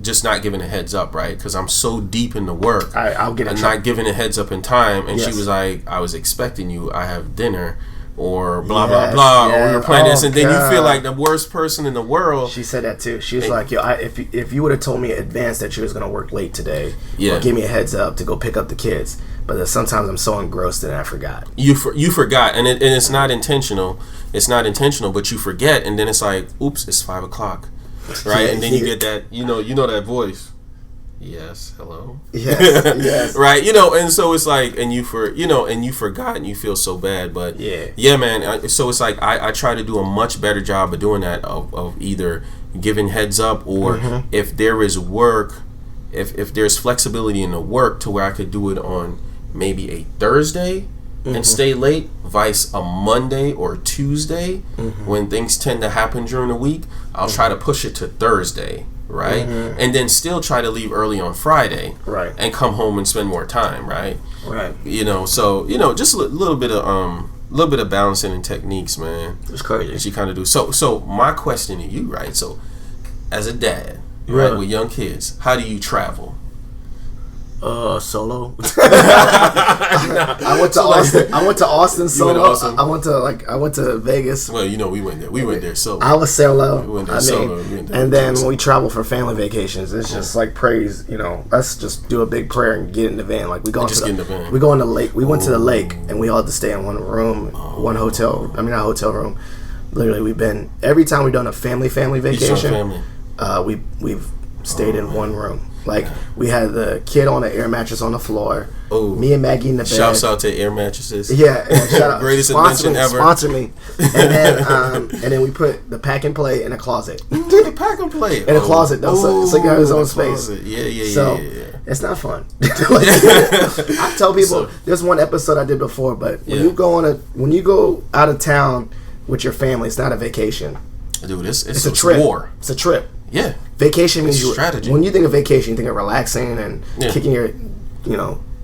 just not giving a heads up, right? Because I'm so deep in the work. I'll get in trouble. Not giving a heads up in time. And she was like, I was expecting you. I have dinner. Or blah blah blah, or we were playing this, and then you feel like the worst person in the world. She said that too. She was like, "Yo, if you would have told me in advance that you was gonna work late today, or give me a heads up to go pick up the kids." But then sometimes I'm so engrossed that I forgot. You forgot, and it's not intentional. It's not intentional, but you forget, and then it's like, "Oops, it's 5:00," right? And then you get that, you know that voice. Yes, hello. Yes. Right, and so it's like, and you forgot, and you feel so bad, but yeah, man. So it's like I try to do a much better job of doing that, of either giving heads up, or if there is work, if there's flexibility in the work to where I could do it on maybe a Thursday and stay late, vice a Monday or Tuesday when things tend to happen during the week, I'll try to push it to Thursday. Right, and then still try to leave early on Friday, right, and come home and spend more time, right, right. So just a little bit of balancing and techniques, man. It's crazy. That you kind of do. So my question to you, right? So as a dad, right, with young kids, how do you travel? Solo. I went to Austin. I went to Austin solo. I went to Vegas. Well, we went there. We went there solo. I was solo. We went there solo. And then when we travel for family vacations, it's just like praise. Let's just do a big prayer and get in the van. Like we go get in the van. We go in the lake. We went to the lake and we all had to stay in one room, one hotel. I mean, not hotel room. Literally, we've been every time we've done a family vacation. We've stayed in one room. Like, we had the kid on an air mattress on the floor. Oh, me and Maggie in the bed. Shouts out to air mattresses. Yeah, shout out. Greatest invention ever. Sponsor me. And then we put the pack and play in a closet. The pack and play in a closet though, so he got his own space. Yeah. It's not fun. I tell people there's one episode I did before, but when you go out of town with your family, it's not a vacation. Dude, it's a trip. War. It's a trip. Yeah. Vacation means strategy. When you think of vacation, you think of relaxing and kicking your,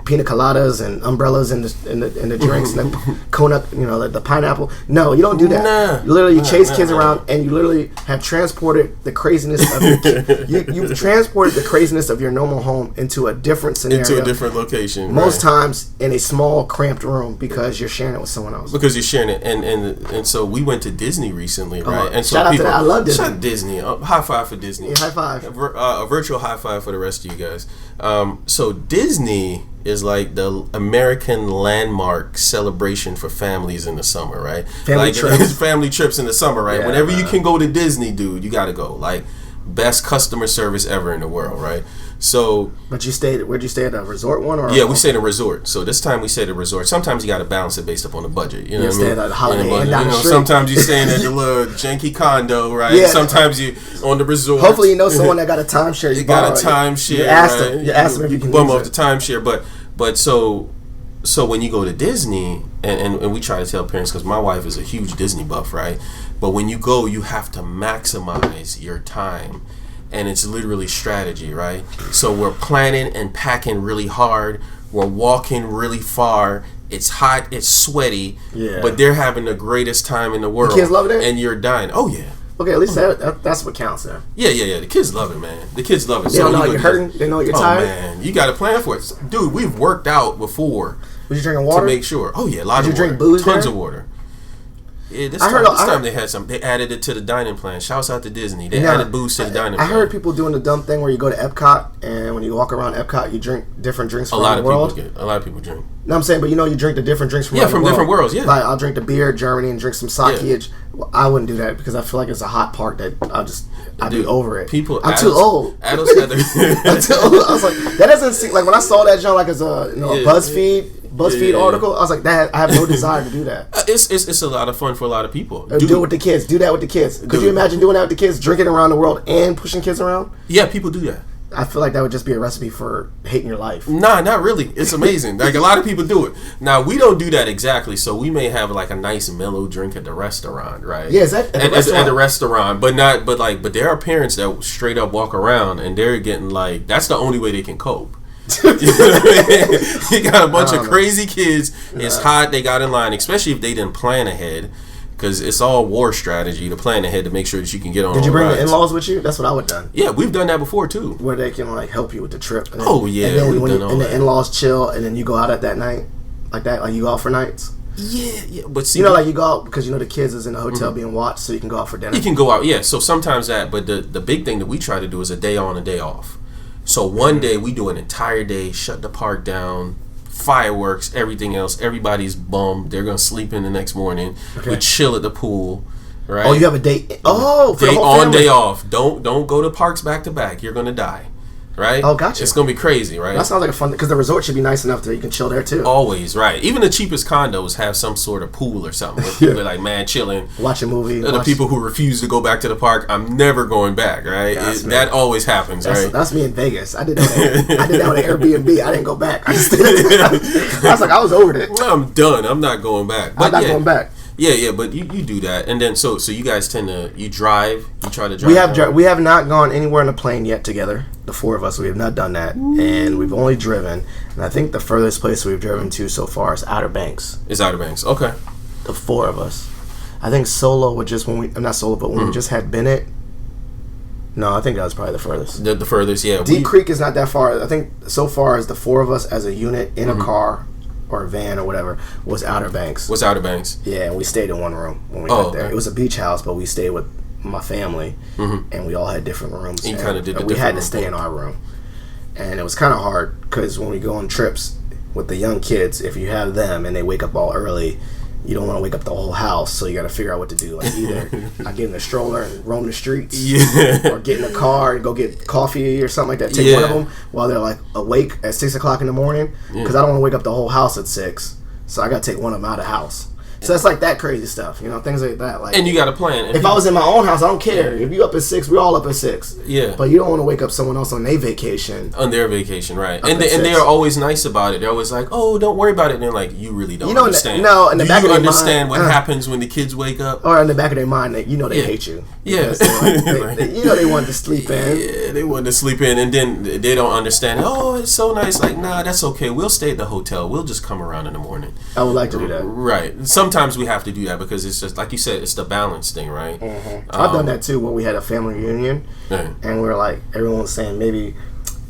pina coladas and umbrellas and the drinks and the coconut, the pineapple. No, you don't do that. You chase kids around and you literally have transported the craziness of you've transported the craziness of your normal home into a different scenario, into a different location. Most times in a small, cramped room because you're sharing it with someone else. Because you're sharing it, and so we went to Disney recently, right? And so shout out to that. I love Disney. Shout out Disney. High five for Disney. Yeah, high five. A virtual high five for the rest of you guys. So Disney is like the American landmark celebration for families in the summer, right? Family trips in the summer, right? Yeah, whenever you can go to Disney, dude, you gotta go. Like, best customer service ever in the world, right? So, but where'd you stay at a resort one? Or we stayed at a resort. So this time we stayed at a resort. Sometimes you got to balance it based upon the budget. You know what I mean? At a Holiday Inn down the street. Sometimes you're staying at the little janky condo, right? Yeah. Sometimes you on the resort. Hopefully you know someone that got a timeshare. You got a timeshare. You asked them if you can bum off the timeshare, but so when you go to Disney, and we try to tell parents, because my wife is a huge Disney buff, right? But when you go, you have to maximize your time. And it's literally strategy, right? So we're planning and packing really hard. We're walking really far. It's hot. It's sweaty. Yeah. But they're having the greatest time in the world. The kids love it? And you're dying. Oh, yeah. Okay, at least that's what counts there. Yeah. The kids love it, man. The kids love it. They don't know you're hurting. They know you're tired. Oh, man. You got to plan for it. Dude, we've worked out before. Was you drinking water? To make sure. Oh, yeah. A lot of water. Did you drink booze Tons there? of water. Yeah, this time they had something. They added it to the dining plan. Shouts out to Disney. They added booze to the dining plan. I heard people doing the dumb thing where you go to Epcot, and when you walk around Epcot, you drink different drinks from the world. A lot of people drink. No, I'm saying, but you drink the different drinks from different worlds. Yeah, like I'll drink the beer Germany and drink some sake. Yeah. Well, I wouldn't do that because I feel like it's a hot part that I'd be over it. I'm too old. Adults got I'm too old. I was like, that doesn't seem like when I saw that, John, like as a BuzzFeed article. I was like, I have no desire to do that. It's a lot of fun for a lot of people. Do it with the kids. Do that with the kids. Could you imagine doing that with the kids, drinking around the world and pushing kids around? Yeah, people do that. I feel like that would just be a recipe for hating your life. Nah, not really. It's amazing. Like a lot of people do it. Now we don't do that exactly. So we may have like a nice mellow drink at the restaurant, right? Yeah, is that at the restaurant? But there are parents that straight up walk around and they're getting like that's the only way they can cope. You got a bunch of crazy kids. It's hot. They got in line, especially if they didn't plan ahead. Because it's all war strategy to plan ahead to make sure that you can get on. Did you bring the in-laws with you? That's what I would have done. Yeah, we've done that before too. Where they can like help you with the trip. And then, and then the in-laws chill, and then you go out at that night, like that. Like you go out for nights. Yeah. But see, like you go out because the kids is in the hotel being watched, so you can go out for dinner. You can go out, yeah. So sometimes that, but the big thing that we try to do is a day on, a day off. So one day we do an entire day, shut the park down. Fireworks, everything else. Everybody's bummed. They're gonna sleep in the next morning. Okay. We chill at the pool, right? Oh, you have a day. Oh, for day the whole on, family. day off. Don't go to parks back to back. You're gonna die, right? Oh, gotcha. It's gonna be crazy, right? That sounds like a fun because the resort should be nice enough that you can chill there too. Always, right? Even the cheapest condos have some sort of pool or something. Where people are like, man, chilling, watch a movie. The people who refuse to go back to the park, I'm never going back, right? That always happens, right? That's me in Vegas. I did that on Airbnb. I didn't go back. I was like, I was over it. I'm done. I'm not going back. I'm not going back. Yeah, but you do that, and then so you guys tend to drive. You try to drive. We have not gone anywhere on a plane yet together. The four of us, we have not done that, and we've only driven. And I think the furthest place we've driven to so far is Outer Banks. Okay. The four of us. I think solo would just when we just had Bennett. No, I think that was probably the furthest. The furthest, yeah. Deep Creek is not that far. I think so far as the four of us as a unit in a car. Or a van or whatever was Outer Banks. Yeah, and we stayed in one room when we got there. It was a beach house, but we stayed with my family, and we all had different rooms. You kind of did. We had to stay in our room, and it was kind of hard because when we go on trips with the young kids, if you have them and they wake up all early, you don't want to wake up the whole house, so you got to figure out what to do. Like either I get in a stroller and roam the streets, or get in a car and go get coffee or something like that. Take one of them while they're like awake at 6 o'clock in the morning, because I don't want to wake up the whole house at 6. So I got to take one of them out of the house. So it's like that crazy stuff, things like that. Like, and you got to plan. If I was in my own house, I don't care. If you up at 6, we're all up at 6. Yeah. But you don't want to wake up someone else on their vacation. Right. And they are always nice about it. They're always like, oh, don't worry about it. And they're like, you really don't understand. In the back of their mind, understand what happens when the kids wake up? Or in the back of their mind, they hate you. Yeah. They want to sleep in. Yeah, they want to sleep in. And then they don't understand. Oh, it's so nice. Like, nah, that's okay. We'll stay at the hotel. We'll just come around in the morning. I would like to do that. Right. Sometimes we have to do that because it's just like you said, it's the balance thing, right? I've done that too when we had a family reunion, and we were like, everyone was saying maybe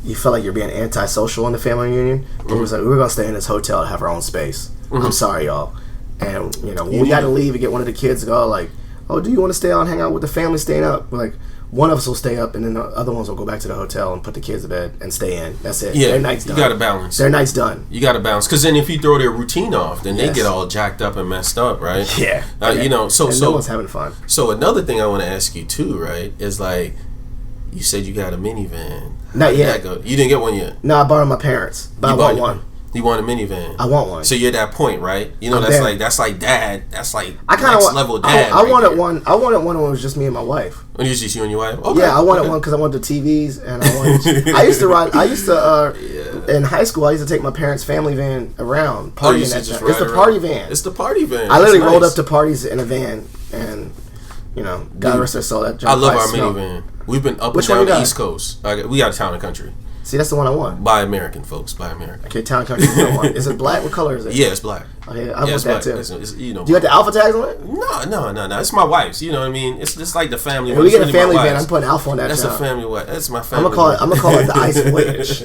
you felt like you're being antisocial in the family reunion. But we was like, we're gonna stay in this hotel and have our own space. I'm sorry, y'all. And when we got to leave and get one of the kids to go, like, oh, do you want to stay out and hang out with the family staying up? We're like, one of us will stay up, and then the other ones will go back to the hotel and put the kids to bed and stay in. That's it. Yeah, their night's done. You got to balance. Their night's done. You got to balance, because then if you throw their routine off, then they get all jacked up and messed up, right? Yeah. So no one's having fun. So another thing I want to ask you too, right, is like, you said you got a minivan. Not yet. You didn't get one yet? No, I borrowed my parents, but I want one. You want a minivan? I want one. So you're at that point, right? That's like dad. That's like next level dad. I wanted one. I wanted one when it was just me and my wife. When it was just you and your wife? Okay. Yeah, I wanted one because I wanted the TVs, and I wanted. In high school, I used to take my parents' family van around partying. It's the party van. It's the party van. I literally rolled up to parties in a van, and God rest their soul. That I love our minivan. We've been up and down the East Coast. We got Town and Country. See, that's the one I want. Buy American, folks. Buy American. Okay, Town and Country is what I want. Is it black? What color is it? Yeah, it's black. Okay, I want that too. Do you got the Alpha tags on it? No. It's my wife's. You know what I mean? It's just like the family. When we get a family van, I'm putting Alpha on that. That's a family one. That's my family. I'm gonna call it the Ice Wedge.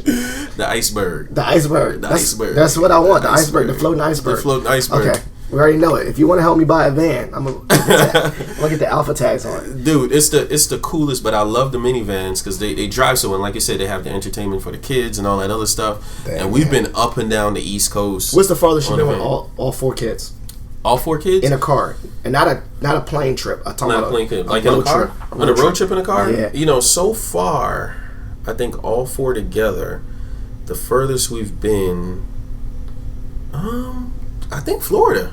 The iceberg. The iceberg. That's what I want. The iceberg. The floating iceberg. The floating iceberg. Okay. We already know it. If you want to help me buy a van, I'm gonna get the alpha tags on it. Dude, it's the coolest. But I love the minivans because they drive so. And like you said, they have the entertainment for the kids and all that other stuff. Dang, and we've been up and down the East Coast. What's the farthest you've been with all 4 kids? All 4 kids in a car, and not a plane trip. I'm talking about plane trip, like in a car, on a road trip in a car. Yeah. You know, so far, I think all 4 together, the furthest we've been, I think Florida.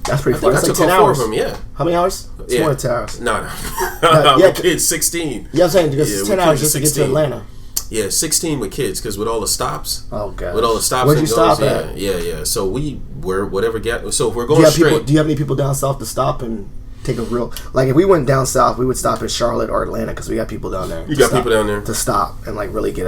That's pretty far. That's like 10 hours. 4 of them, yeah. How many hours? It's more than 10 hours. No. Yeah, kids 16. Yeah, I'm saying because it's 10 hours just to get to Atlanta. Yeah, 16 with kids because with all the stops. Oh god. With all the stops. Where'd you stop at? Yeah. So we're whatever gap. So if we're going straight. Do you have any people down south to stop and take a real? Like if we went down south, we would stop in Charlotte or Atlanta because we got people down there. You got people down there to stop and like really get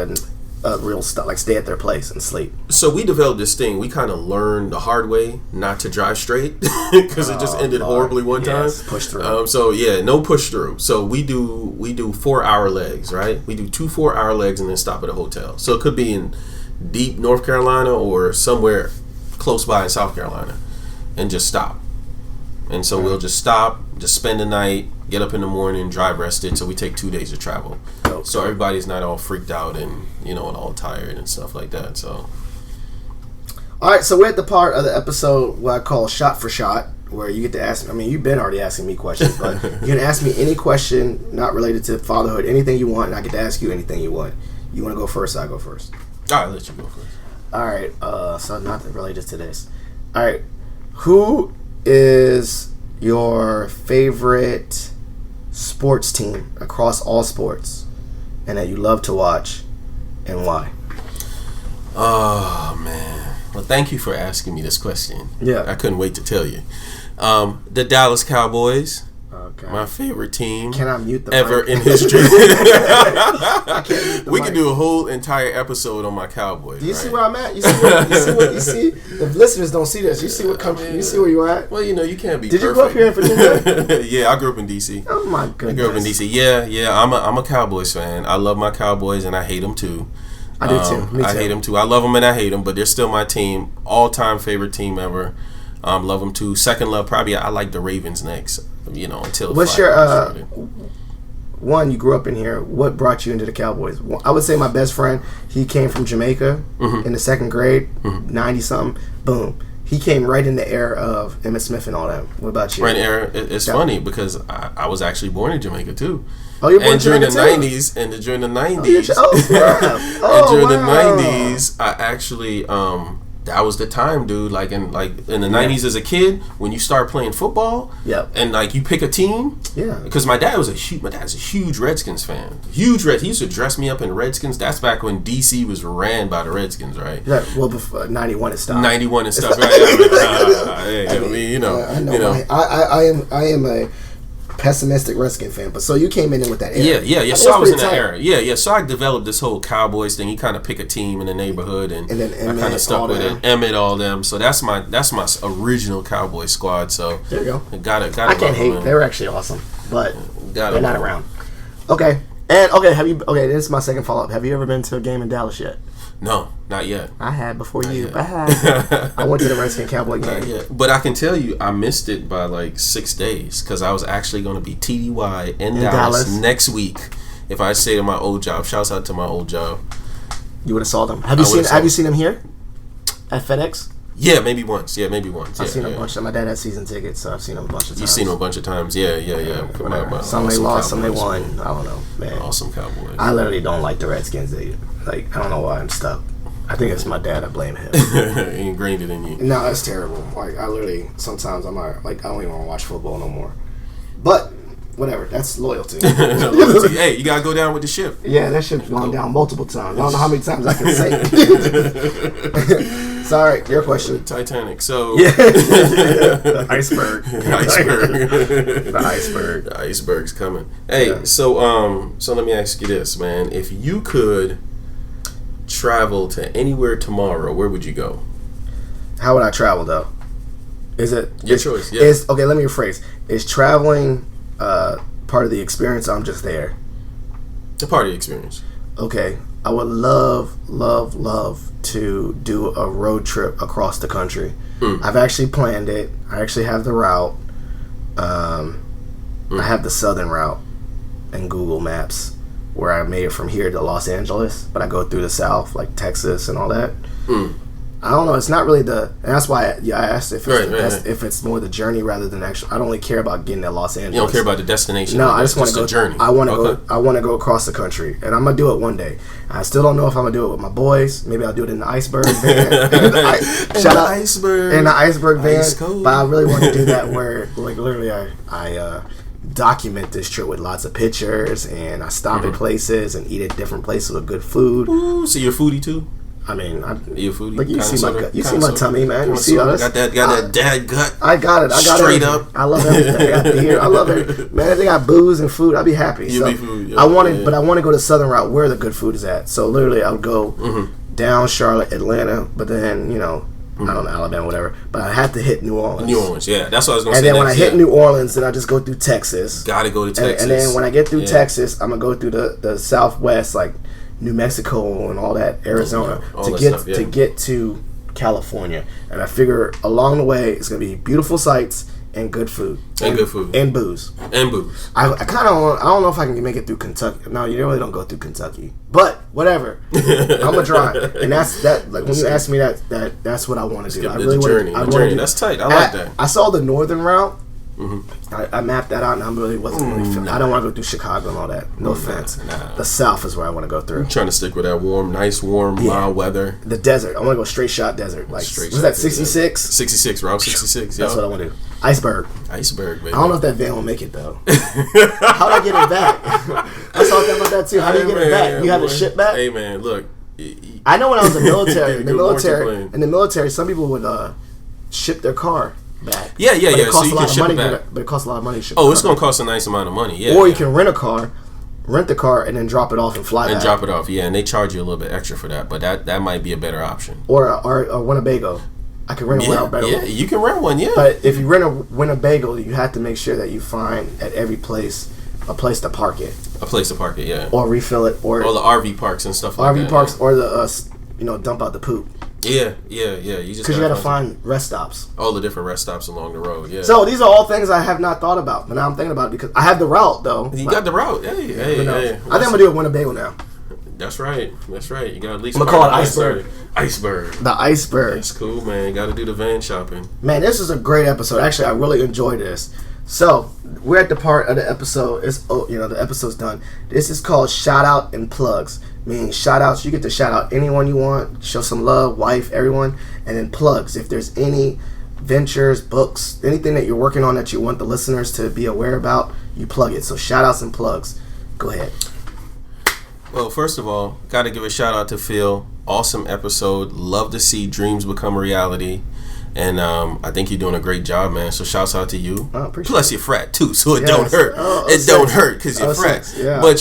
a real stop, like stay at their place and sleep. So we developed this thing. We kind of learned the hard way not to drive straight because it just ended horribly one time. Push through. So yeah, no push through. So we do 4-hour legs, right? We do 2 4-hour legs and then stop at a hotel. So it could be in deep North Carolina or somewhere close by in South Carolina, and just stop. And so we'll just stop, just spend the night, get up in the morning, drive rested. So we take 2 days to travel. Okay. So everybody's not all freaked out and and all tired and stuff like that. So, all right. So we're at the part of the episode what I call shot for shot, where you get to ask. I mean, you've been already asking me questions, but you can ask me any question not related to fatherhood, anything you want, and I get to ask you anything you want. You want to go first? I go first. All right, let you go first. All right. So nothing related to this. All right. Who is your favorite sports team across all sports and that you love to watch, and why? Oh man, well thank you for asking me this question. Yeah, I couldn't wait to tell you. The Dallas Cowboys, okay, my favorite team. Can I mute the ever mic? In history? I can't mute the we mic. can do a whole entire episode on my Cowboys. Do you see where I'm at? You see the listeners don't see this. You see what comes. You see where you're at. Well, you can't be. Did perfect. You grow up here in Virginia? Yeah, I grew up in DC. Oh my goodness. I grew up in DC. Yeah. I'm a Cowboys fan. I love my Cowboys and I hate them too. I do too. Me too. I hate them too. I love them and I hate them, but they're still my team. All-time favorite team ever. Love them too. Second love, probably I like the Ravens next. Until. What's your one? You grew up in here. What brought you into the Cowboys? I would say my best friend. He came from Jamaica in the 2nd grade, 90 something. Boom. He came right in the era of Emmitt Smith and all that. What about you? Right in the era. It's funny because I was actually born in Jamaica too. Oh, you're born and during the too? 90s, and during the 90s, wow. 90s, I actually that was the time, dude. Like in the 90s as a kid, when you start playing football, and like you pick a team, because my dad's a huge Redskins fan. He used to dress me up in Redskins. That's back when DC was ran by the Redskins, right? Yeah, well, before 91 and stuff. 91 and stuff, right? I am a pessimistic Redskin fan, but so you came in with that era. Yeah. So I was in that era. Yeah. So I developed this whole Cowboys thing. You kind of pick a team in the neighborhood, and then I kind of stuck with it. Emmett, all them. So that's my original Cowboy squad. So there you go. Got it. I can't hate. They were actually awesome, but they're not around. Okay. This is my second follow up. Have you ever been to a game in Dallas yet? No, not yet. I had before you. I went to the Redskin Cowboy game. But I can tell you, I missed it by like 6 days because I was actually going to be TDY in Dallas next week if I stayed at my old job. Shouts out to my old job. You would have saw them. Have you seen them here at FedEx? Yeah, maybe once. I've seen a bunch. My dad had season tickets, so I've seen them a bunch of times. You've seen them a bunch of times. Yeah. Some they lost, some they won. I don't know, man. Awesome Cowboys. I literally don't like the Redskins. I don't know why I'm stuck. I think it's my dad. I blame him. He ingrained it in you. No, it's terrible. Like I literally sometimes I don't even want to watch football no more. But whatever, that's loyalty. Hey, you gotta go down with the ship. Yeah, that ship's gone down multiple times. I don't know how many times I can say it. Sorry, your question. Titanic. So the iceberg. The iceberg's coming. Hey, so let me ask you this, man. If you could travel to anywhere tomorrow, where would you go? How would I travel though? Is it your choice? Yeah. Okay, let me rephrase. Is traveling part of the experience? I'm just there. A part of the experience. Okay. I would love to do a road trip across the country. I've actually planned it. I actually have the route. I have the southern route in Google Maps, where I made it from here to Los Angeles, but I go through the south, like Texas and all that. I don't know. It's not really the. And that's why I asked if it's if it's more the journey rather than actual. I don't really care about getting to Los Angeles. You don't care about the destination. No, I just want to go. Journey. I want to go. I want to go across the country, and I'm gonna do it one day. I still don't know if I'm gonna do it with my boys. Maybe I'll do it in the iceberg van. Shout out iceberg in the iceberg van. But I really want to do that where, like, literally, I document this trip with lots of pictures, and I stop at places and eat at different places with good food. Ooh, so you're a foodie too? I mean, you a foodie? Like, you see my gut, you see my tummy, man. You see all this? Got that dad gut. I got it. Straight up. I love everything. I got beer. I love it, man. If they got booze and food, I'd be happy. You be food. Yeah, but I want to go the southern route where the good food is at. So literally, I would go down Charlotte, Atlanta, but then I don't know, Alabama, whatever. But I have to hit New Orleans. New Orleans, yeah. That's what I was going to say. And then when I hit New Orleans, then I just go through Texas. Got to go to Texas. And then when I get through Texas, I'm going to go through the Southwest, like New Mexico and all that, Arizona, to get to California. And I figure along the way, it's going to be beautiful sights and good food. And booze. I kind of, I don't know if I can make it through Kentucky. No, you really don't go through Kentucky. But whatever, I'm gonna try. And that's that. Like when you ask me that's what I want to do. I really want to. That's tight. I like that. I saw the northern route. I mapped that out, and I really wasn't really. I don't want to go through Chicago and all that. No offense. The South is where I want to go through. I'm trying to stick with that nice warm, mild weather. The desert. I want to go straight shot desert. Like, was that 66? 66, Route 66. That's what I want to do. Iceberg, baby. I don't know if that van will make it though. How'd I get it back? I saw that about that too. How do you get it back? You have it shipped back? Hey man, look. I know when I was in the military, some people would ship their car back. Yeah. So you can ship it back. But it costs a lot of money to ship. Oh, it's going to cost a nice amount of money. Yeah. Or you can rent the car, and then drop it off and fly back. And drop it off, yeah. And they charge you a little bit extra for that, but that might be a better option. Or a Winnebago. I can rent a Winnebago. Yeah, you can rent one, yeah. But if you rent a Winnebago, you have to make sure that you find at every place a place to park it. A place to park it, yeah. Or refill it, or the RV parks and stuff like that. RV parks, or the dump out the poop. Yeah. You just because you got to find rest stops. All the different rest stops along the road. Yeah. So these are all things I have not thought about, but now I'm thinking about it because I have the route though. You got the route. Hey. I think I'm gonna do a Winnebago now. That's right. You got to at least. I'm gonna call it Iceberg. The Iceberg. That's cool, man. You got to do the van shopping. Man, this is a great episode. Actually, I really enjoyed this. So we're at the part of the episode. The episode's done. This is called shout out and plugs. Meaning shout outs, you get to shout out anyone you want, show some love, wife, everyone, and then plugs. If there's any ventures, books, anything that you're working on that you want the listeners to be aware about, you plug it. So shout outs and plugs. Go ahead. Well, first of all, got to give a shout out to Phil. Awesome episode. Love to see dreams become a reality. And I think you're doing a great job, man. So shouts out to you. Plus, you're frat too, so it don't hurt. Don't hurt because you're frat. Yeah. But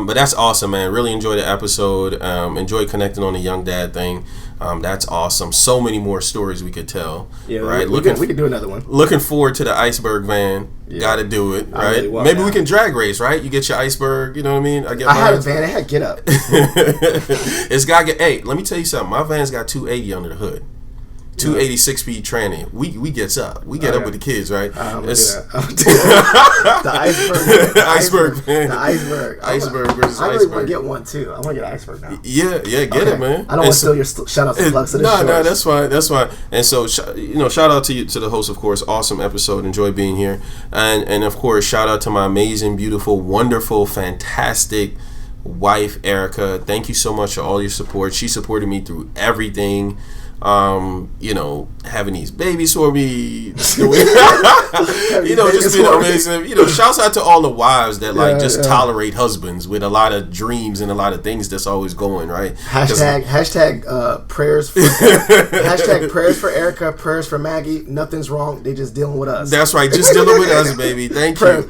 but that's awesome, man. Really enjoyed the episode. Enjoyed connecting on the young dad thing. That's awesome. So many more stories we could tell. Yeah, right. We could do another one. Looking forward to the iceberg van. Yeah. Got to do it, right? Really maybe we can drag race, right? You get your iceberg. You know what I mean? I had a van. It had get up. It's got to get. Hey, let me tell you something. My van's got 280 under the hood. 286 speed tranny. We gets up. We get up with the kids, right? The iceberg. Man. The iceberg. Iceberg versus I really iceberg. want to get one too. I want to get an iceberg now. Yeah, get it, man. I don't want to steal your shout outs and plugs to this show. No, that's fine. And so, shout out to you, to the host, of course. Awesome episode. Enjoy being here. And of course, shout out to my amazing, beautiful, wonderful, fantastic wife, Erica. Thank you so much for all your support. She supported me through everything. Having these babies for me, just being amazing. Shouts out to all the wives that tolerate husbands with a lot of dreams and a lot of things that's always going right. Hashtag prayers for hashtag prayers for Erica, prayers for Maggie. Nothing's wrong. They just dealing with us. That's right. Just dealing with us, baby. Thank you.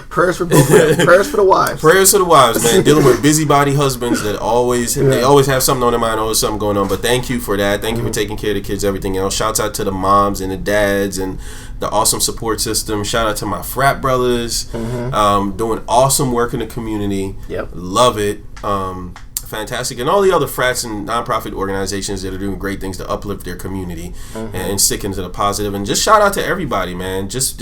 Prayers for both of them. Prayers for the wives. Prayers for the wives, man. Dealing with busybody husbands that always have something on their mind, always something going on. But thank you for that. Thank you for taking care of the kids, everything else. Shouts out to the moms and the dads and the awesome support system. Shout out to my frat brothers, doing awesome work in the community. Yep. Love it. fantastic. And all the other frats and nonprofit organizations that are doing great things to uplift their community and stick into the positive. And just shout out to everybody, man. Just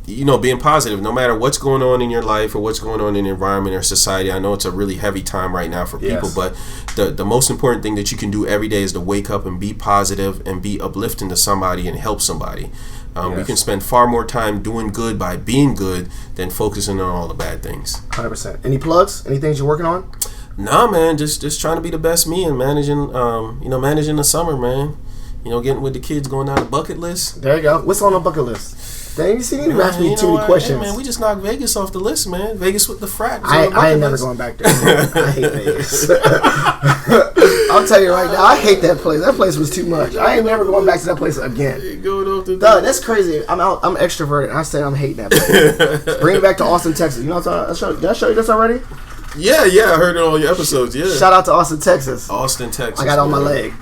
being positive, no matter what's going on in your life or what's going on in the environment or society. I know it's a really heavy time right now for people, but the most important thing that you can do every day is to wake up and be positive and be uplifting to somebody and help somebody. We can spend far more time doing good by being good than focusing on all the bad things. 100%. Any plugs? Any things you're working on? Nah, man, just trying to be the best me and managing the summer, man. Getting with the kids, going down the bucket list. There you go. What's on the bucket list? Dang, you see, you asked me too many questions. Hey, man, we just knocked Vegas off the list, man. Vegas with the frat. I ain't never going back there. I hate Vegas. I'll tell you right now, I hate that place. That place was too much. I ain't never going back to that place again. That's crazy. I'm extroverted. I say I'm hating that place. Bring it back to Austin, Texas. You know what I'm talking about? Did I show you this already? Yeah, I heard it on all your episodes, yeah. Shout out to Austin, Texas. Austin, Texas. I got on my leg.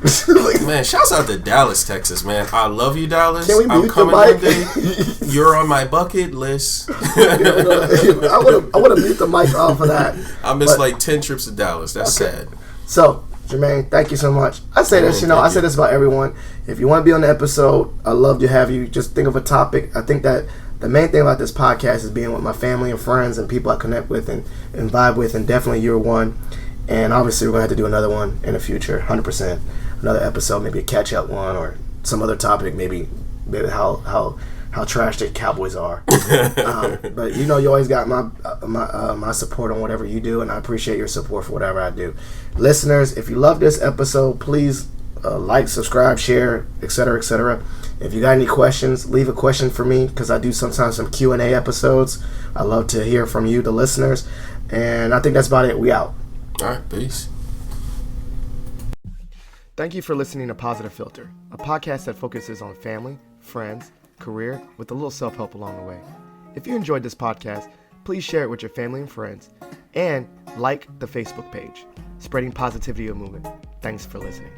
Man, shouts out to Dallas, Texas, man. I love you, Dallas. Can we mute the mic? One day. You're on my bucket list. I would have mute the mic off of that. I missed like 10 trips to Dallas. That's sad. So, Jermaine, thank you so much. I say this, I say this about everyone. If you want to be on the episode, I'd love to have you. Just think of a topic. I think that the main thing about this podcast is being with my family and friends and people I connect with and vibe with, and definitely you're one. And obviously we're going to have to do another one in the future, 100%. Another episode, maybe a catch-up one or some other topic, maybe how trash the Cowboys are. But you always got my support on whatever you do, and I appreciate your support for whatever I do. Listeners, if you love this episode, please like, subscribe, share, etc., etc. If you got any questions, leave a question for me, because I do sometimes some Q&A episodes. I love to hear from you, the listeners. And I think that's about it. We out. All right, peace. Thank you for listening to Positive Filter, a podcast that focuses on family, friends, career, with a little self-help along the way. If you enjoyed this podcast, please share it with your family and friends, and like the Facebook page, Spreading Positivity of Movement. Thanks for listening.